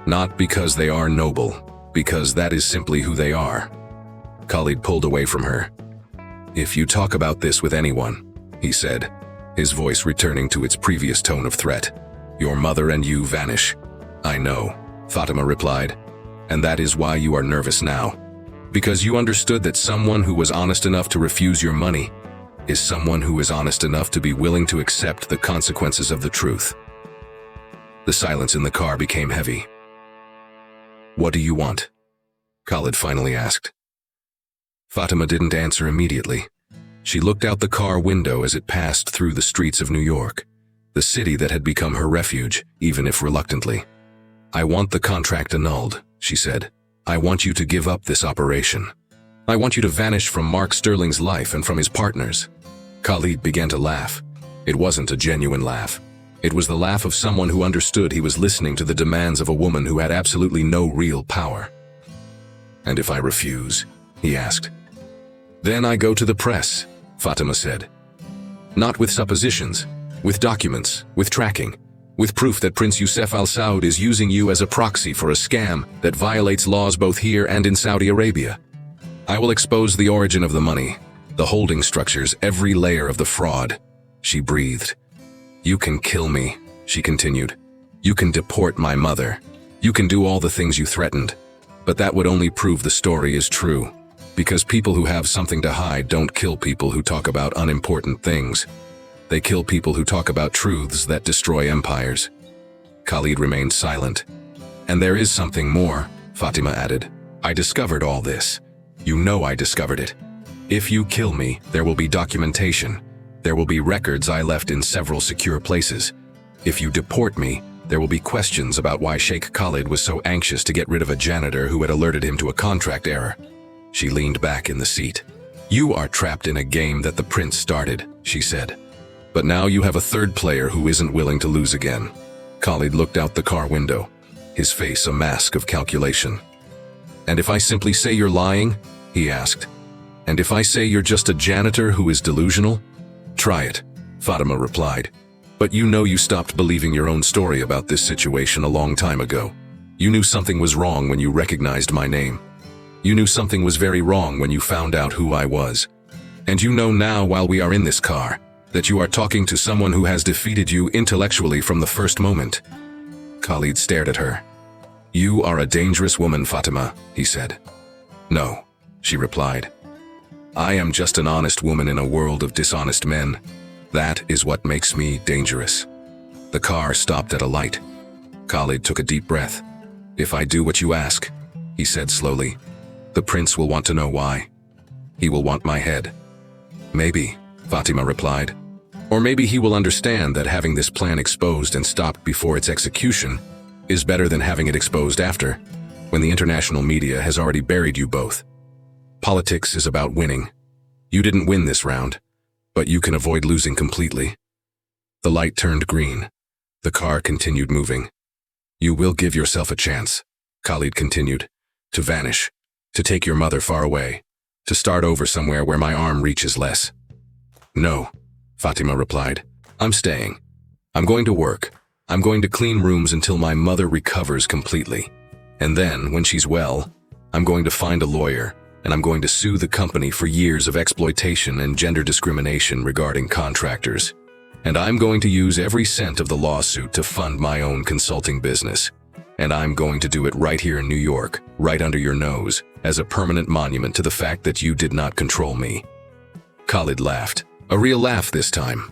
Not because they are noble, because that is simply who they are." Khalid pulled away from her. "If you talk about this with anyone," he said, his voice returning to its previous tone of threat, "your mother and you vanish." "I know," Fatima replied, "and that is why you are nervous now. Because you understood that someone who was honest enough to refuse your money is someone who is honest enough to be willing to accept the consequences of the truth." The silence in the car became heavy. "What do you want?" Khalid finally asked. Fatima didn't answer immediately. She looked out the car window as it passed through the streets of New York, the city that had become her refuge, even if reluctantly. "I want the contract annulled," she said. "I want you to give up this operation. I want you to vanish from Mark Sterling's life and from his partners." Khalid began to laugh. It wasn't a genuine laugh. It was the laugh of someone who understood he was listening to the demands of a woman who had absolutely no real power. "And if I refuse?" he asked. "Then I go to the press," Fatima said. "Not with suppositions, with documents, with tracking, with proof that Prince Yusef Al Saud is using you as a proxy for a scam that violates laws both here and in Saudi Arabia. I will expose the origin of the money, the holding structures, every layer of the fraud." She breathed. "You can kill me," she continued. "You can deport my mother. You can do all the things you threatened. But that would only prove the story is true. Because people who have something to hide don't kill people who talk about unimportant things. They kill people who talk about truths that destroy empires." Khalid remained silent. "And there is something more," Fatima added. "I discovered all this. You know I discovered it. If you kill me, there will be documentation. There will be records I left in several secure places. If you deport me, there will be questions about why Sheikh Khalid was so anxious to get rid of a janitor who had alerted him to a contract error." She leaned back in the seat. "You are trapped in a game that the prince started," she said. "But now you have a third player who isn't willing to lose again." Khalid looked out the car window, his face a mask of calculation. "And if I simply say you're lying?" he asked. "And if I say you're just a janitor who is delusional? Try it. Fatima replied. But you know you stopped believing your own story about this situation a long time ago. You knew something was wrong when you recognized my name. You knew something was very wrong when you found out who I was. And you know now, while we are in this car, that you are talking to someone who has defeated you intellectually from the first moment. Khalid stared at her. You are a dangerous woman, Fatima, he said. No, she replied. I am just an honest woman in a world of dishonest men. That is what makes me dangerous. The car stopped at a light. Khalid took a deep breath. If I do what you ask, he said slowly, the prince will want to know why. He will want my head. Maybe, Fatima replied. Or maybe he will understand that having this plan exposed and stopped before its execution is better than having it exposed after, when the international media has already buried you both. Politics is about winning. You didn't win this round, but you can avoid losing completely. The light turned green. The car continued moving. You will give yourself a chance, Khalid continued, to vanish, to take your mother far away, to start over somewhere where my arm reaches less. No, Fatima replied. I'm staying. I'm going to work. I'm going to clean rooms until my mother recovers completely. And then, when she's well, I'm going to find a lawyer, and I'm going to sue the company for years of exploitation and gender discrimination regarding contractors. And I'm going to use every cent of the lawsuit to fund my own consulting business. And I'm going to do it right here in New York, right under your nose, as a permanent monument to the fact that you did not control me. Khalid laughed, a real laugh this time.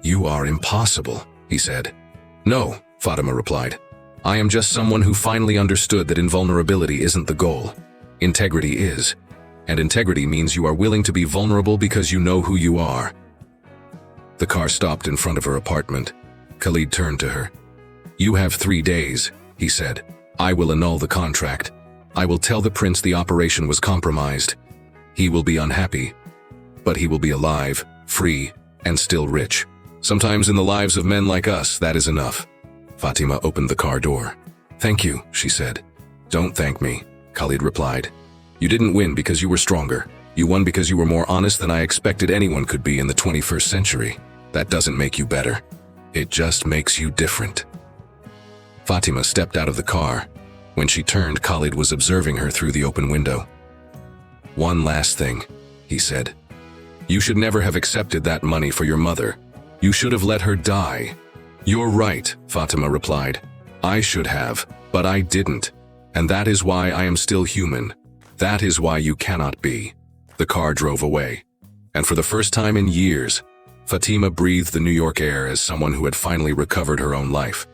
You are impossible, he said. No, Fatima replied. I am just someone who finally understood that invulnerability isn't the goal. Integrity is. And integrity means you are willing to be vulnerable because you know who you are. The car stopped in front of her apartment. Khalid turned to her. You have 3 days, he said. I will annul the contract. I will tell the prince the operation was compromised. He will be unhappy, but he will be alive, free, and still rich. Sometimes in the lives of men like us, that is enough. Fatima opened the car door. Thank you, she said. Don't thank me, Khalid replied. You didn't win because you were stronger. You won because you were more honest than I expected anyone could be in the 21st century. That doesn't make you better. It just makes you different. Fatima stepped out of the car. When she turned, Khalid was observing her through the open window. One last thing, he said. You should never have accepted that money for your mother. You should have let her die. You're right, Fatima replied. I should have, but I didn't. And that is why I am still human. That is why you cannot be. The car drove away. And for the first time in years, Fatima breathed the New York air as someone who had finally recovered her own life.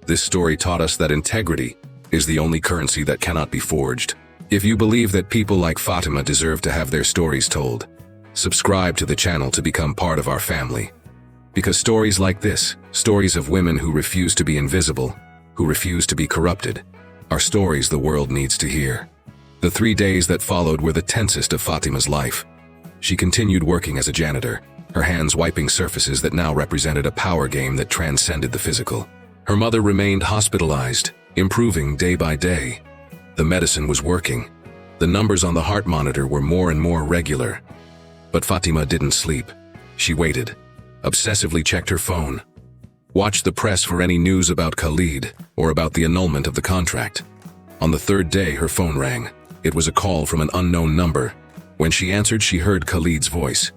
This story taught us that integrity is the only currency that cannot be forged. If you believe that people like Fatima deserve to have their stories told, subscribe to the channel to become part of our family. Because stories like this, stories of women who refuse to be invisible, who refuse to be corrupted, are stories the world needs to hear. The 3 days that followed were the tensest of Fatima's life. She continued working as a janitor, her hands wiping surfaces that now represented a power game that transcended the physical. Her mother remained hospitalized, improving day by day. The medicine was working. The numbers on the heart monitor were more and more regular. But Fatima didn't sleep. She waited, obsessively checked her phone, watched the press for any news about Khalid or about the annulment of the contract. On the 3rd day, her phone rang. It was a call from an unknown number. When she answered, she heard Khalid's voice.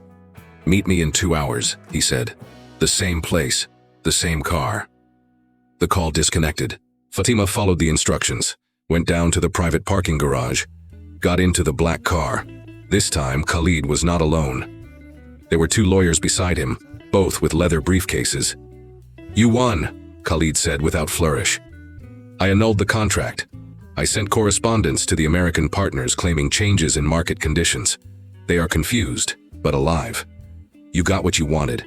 Meet me in 2 hours, he said. The same place, the same car. The call disconnected. Fatima followed the instructions, went down to the private parking garage, got into the black car. This time, Khalid was not alone. There were 2 lawyers beside him, both with leather briefcases. You won, Khalid said without flourish. I annulled the contract. I sent correspondence to the American partners claiming changes in market conditions. They are confused, but alive. You got what you wanted.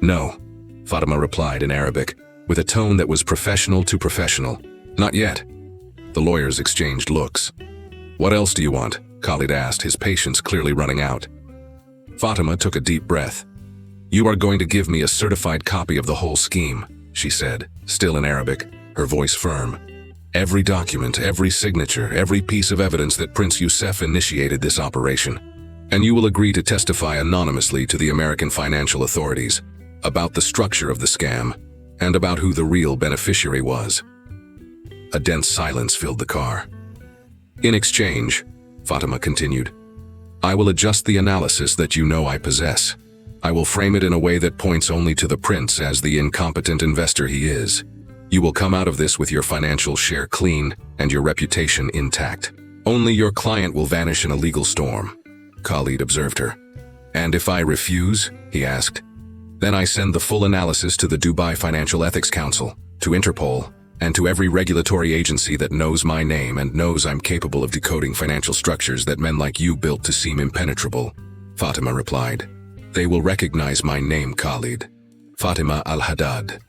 No, Fatima replied in Arabic, with a tone that was professional to professional. Not yet. The lawyers exchanged looks. What else do you want? Khalid asked, his patience clearly running out. Fatima took a deep breath. You are going to give me a certified copy of the whole scheme, she said, still in Arabic, her voice firm. Every document, every signature, every piece of evidence that Prince Youssef initiated this operation. And you will agree to testify anonymously to the American financial authorities, about the structure of the scam, and about who the real beneficiary was. A dense silence filled the car. In exchange, Fatima continued, I will adjust the analysis that you know I possess. I will frame it in a way that points only to the prince as the incompetent investor he is. You will come out of this with your financial share clean and your reputation intact. Only your client will vanish in a legal storm. Khalid observed her. And if I refuse, he asked, then I send the full analysis to the Dubai Financial Ethics Council, to Interpol, and to every regulatory agency that knows my name and knows I'm capable of decoding financial structures that men like you built to seem impenetrable. Fatima replied, They will recognize my name, Khalid. Fatima al-Haddad.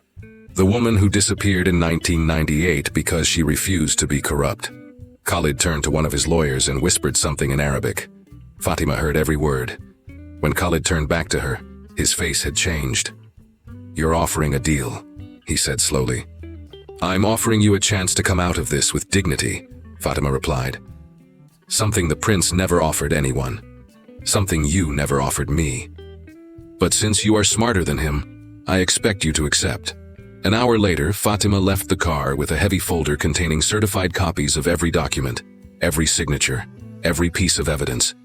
The woman who disappeared in 1998 because she refused to be corrupt. Khalid turned to one of his lawyers and whispered something in Arabic. Fatima heard every word. When Khalid turned back to her, his face had changed. You're offering a deal, he said slowly. I'm offering you a chance to come out of this with dignity, Fatima replied. Something the prince never offered anyone. Something you never offered me. But since you are smarter than him, I expect you to accept. An hour later, Fatima left the car with a heavy folder containing certified copies of every document, every signature, every piece of evidence.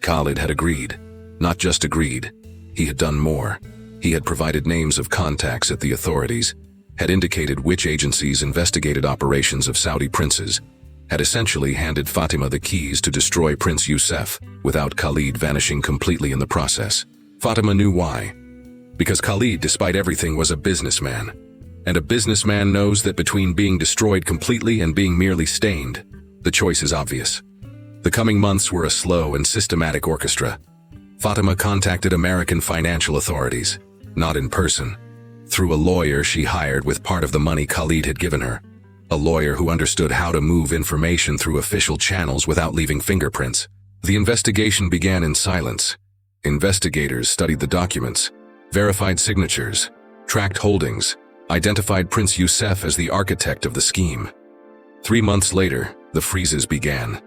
Khalid had agreed. Not just agreed. He had done more. He had provided names of contacts at the authorities, had indicated which agencies investigated operations of Saudi princes, had essentially handed Fatima the keys to destroy Prince Youssef without Khalid vanishing completely in the process. Fatima knew why. Because Khalid, despite everything, was a businessman. And a businessman knows that between being destroyed completely and being merely stained, the choice is obvious. The coming months were a slow and systematic orchestra. Fatima contacted American financial authorities, not in person, through a lawyer she hired with part of the money Khalid had given her. A lawyer who understood how to move information through official channels without leaving fingerprints. The investigation began in silence. Investigators studied the documents, verified signatures, tracked holdings, identified Prince Youssef as the architect of the scheme. 3 months later, the freezes began.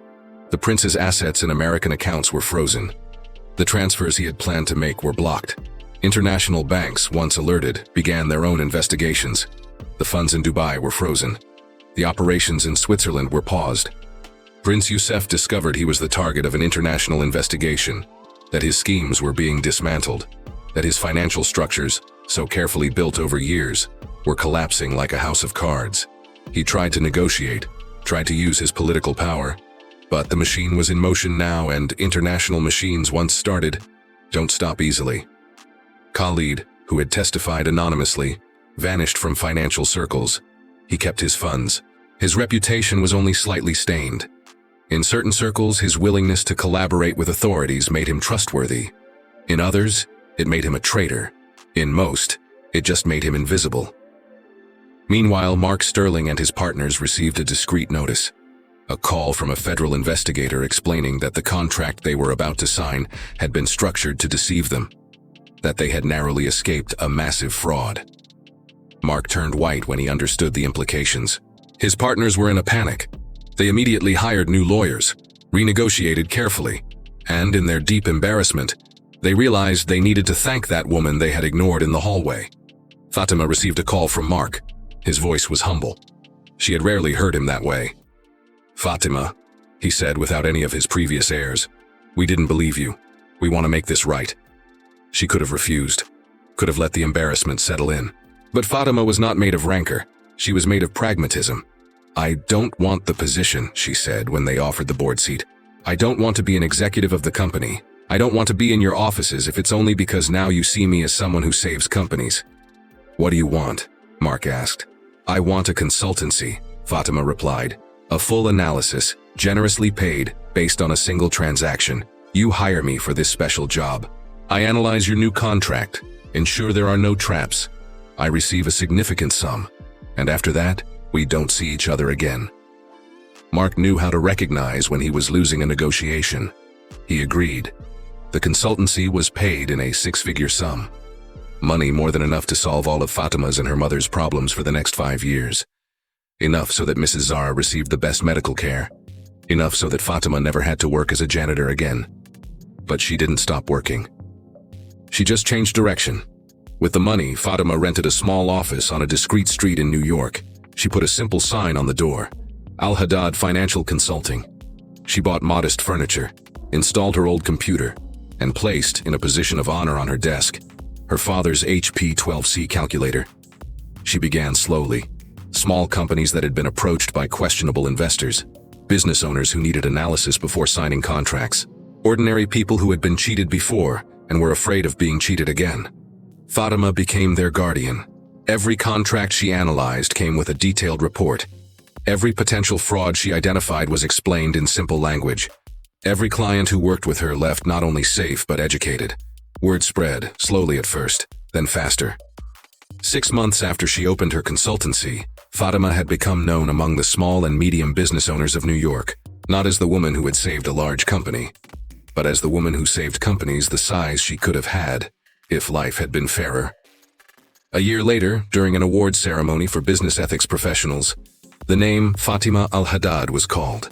The prince's assets in American accounts were frozen. The transfers he had planned to make were blocked. International banks, once alerted, began their own investigations. The funds in Dubai were frozen. The operations in Switzerland were paused. Prince Youssef discovered he was the target of an international investigation, that his schemes were being dismantled, that his financial structures, so carefully built over years, were collapsing like a house of cards. He tried to negotiate, tried to use his political power, but the machine was in motion now, and international machines once started don't stop easily. Khalid, who had testified anonymously, vanished from financial circles. He kept his funds. His reputation was only slightly stained. In certain circles, his willingness to collaborate with authorities made him trustworthy. In others, it made him a traitor. In most, it just made him invisible. Meanwhile, Mark Sterling and his partners received a discreet notice. A call from a federal investigator explaining that the contract they were about to sign had been structured to deceive them, that they had narrowly escaped a massive fraud. Mark turned white when he understood the implications. His partners were in a panic. They immediately hired new lawyers, renegotiated carefully, and in their deep embarrassment, they realized they needed to thank that woman they had ignored in the hallway. Fatima received a call from Mark. His voice was humble. She had rarely heard him that way. Fatima, he said without any of his previous airs, we didn't believe you. We want to make this right. She could have refused, could have let the embarrassment settle in. But Fatima was not made of rancor. She was made of pragmatism. I don't want the position, she said when they offered the board seat. I don't want to be an executive of the company. I don't want to be in your offices if it's only because now you see me as someone who saves companies. What do you want? Mark asked. I want a consultancy, Fatima replied. A full analysis, generously paid, based on a single transaction. You hire me for this special job. I analyze your new contract, ensure there are no traps. I receive a significant sum, and after that, we don't see each other again. Mark knew how to recognize when he was losing a negotiation. He agreed. The consultancy was paid in a 6-figure sum. Money more than enough to solve all of Fatima's and her mother's problems for the next 5 years. Enough so that Mrs. Zara received the best medical care. Enough so that Fatima never had to work as a janitor again. But she didn't stop working. She just changed direction. With the money, Fatima rented a small office on a discreet street in New York. She put a simple sign on the door: Al-Haddad Financial Consulting. She bought modest furniture, installed her old computer, and placed, in a position of honor on her desk, her father's HP 12C calculator. She began slowly. Small companies that had been approached by questionable investors, business owners who needed analysis before signing contracts, ordinary people who had been cheated before and were afraid of being cheated again. Fatima became their guardian. Every contract she analyzed came with a detailed report. Every potential fraud she identified was explained in simple language. Every client who worked with her left not only safe but educated. Word spread, slowly at first, then faster. 6 months after she opened her consultancy, Fatima had become known among the small and medium business owners of New York, not as the woman who had saved a large company, but as the woman who saved companies the size she could have had if life had been fairer. A year later, during an awards ceremony for business ethics professionals, the name Fatima Al-Haddad was called.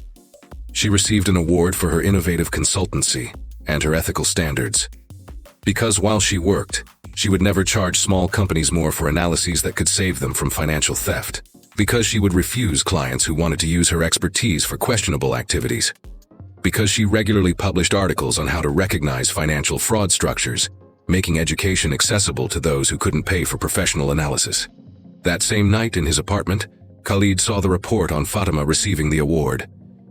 She received an award for her innovative consultancy and her ethical standards. Because while she worked, she would never charge small companies more for analyses that could save them from financial theft. Because she would refuse clients who wanted to use her expertise for questionable activities. Because she regularly published articles on how to recognize financial fraud structures, making education accessible to those who couldn't pay for professional analysis. That same night in his apartment, Khalid saw the report on Fatima receiving the award.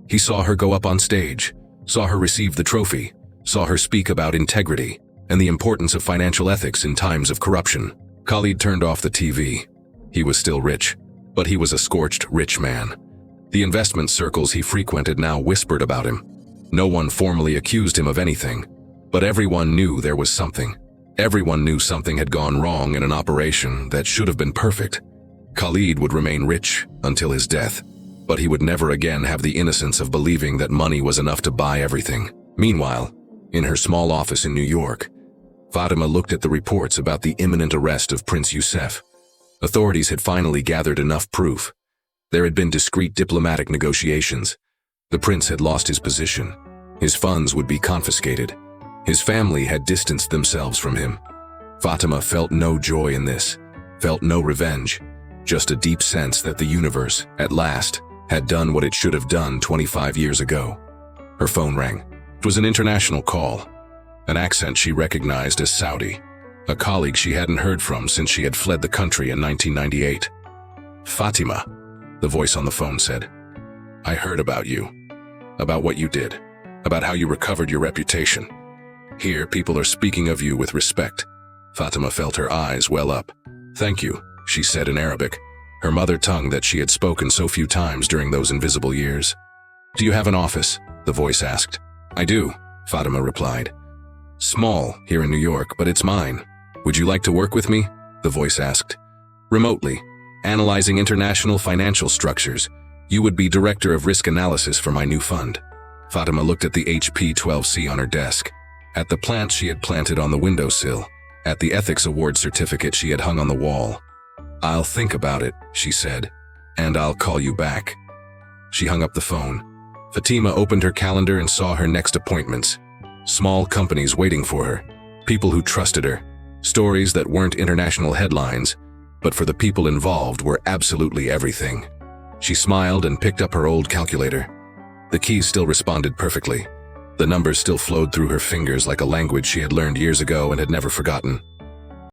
He saw her go up on stage, saw her receive the trophy, saw her speak about integrity and the importance of financial ethics in times of corruption. Khalid turned off the TV. He was still rich, but he was a scorched rich man. The investment circles he frequented now whispered about him. No one formally accused him of anything, but everyone knew there was something. Everyone knew something had gone wrong in an operation that should have been perfect. Khalid would remain rich until his death, but he would never again have the innocence of believing that money was enough to buy everything. Meanwhile, in her small office in New York, Fatima looked at the reports about the imminent arrest of Prince Youssef. Authorities had finally gathered enough proof. There had been discreet diplomatic negotiations. The prince had lost his position. His funds would be confiscated. His family had distanced themselves from him. Fatima felt no joy in this, felt no revenge, just a deep sense that the universe, at last, had done what it should have done 25 years ago. Her phone rang. It was an international call, an accent she recognized as Saudi, a colleague she hadn't heard from since she had fled the country in 1998. "Fatima," the voice on the phone said. "I heard about you, about what you did, about how you recovered your reputation. Here, people are speaking of you with respect." Fatima felt her eyes well up. "Thank you," she said in Arabic, her mother tongue that she had spoken so few times during those invisible years. "Do you have an office?" the voice asked. "I do," Fatima replied. "Small, here in New York, but it's mine. Would you like to work with me?" the voice asked. "Remotely, analyzing international financial structures. You would be director of risk analysis for my new fund." Fatima looked at the HP 12C on her desk, at the plants she had planted on the windowsill, at the ethics award certificate she had hung on the wall. "I'll think about it," she said, "and I'll call you back." She hung up the phone. Fatima opened her calendar and saw her next appointments. Small companies waiting for her, people who trusted her, stories that weren't international headlines, but for the people involved were absolutely everything. She smiled and picked up her old calculator. The keys still responded perfectly. The numbers still flowed through her fingers like a language she had learned years ago and had never forgotten.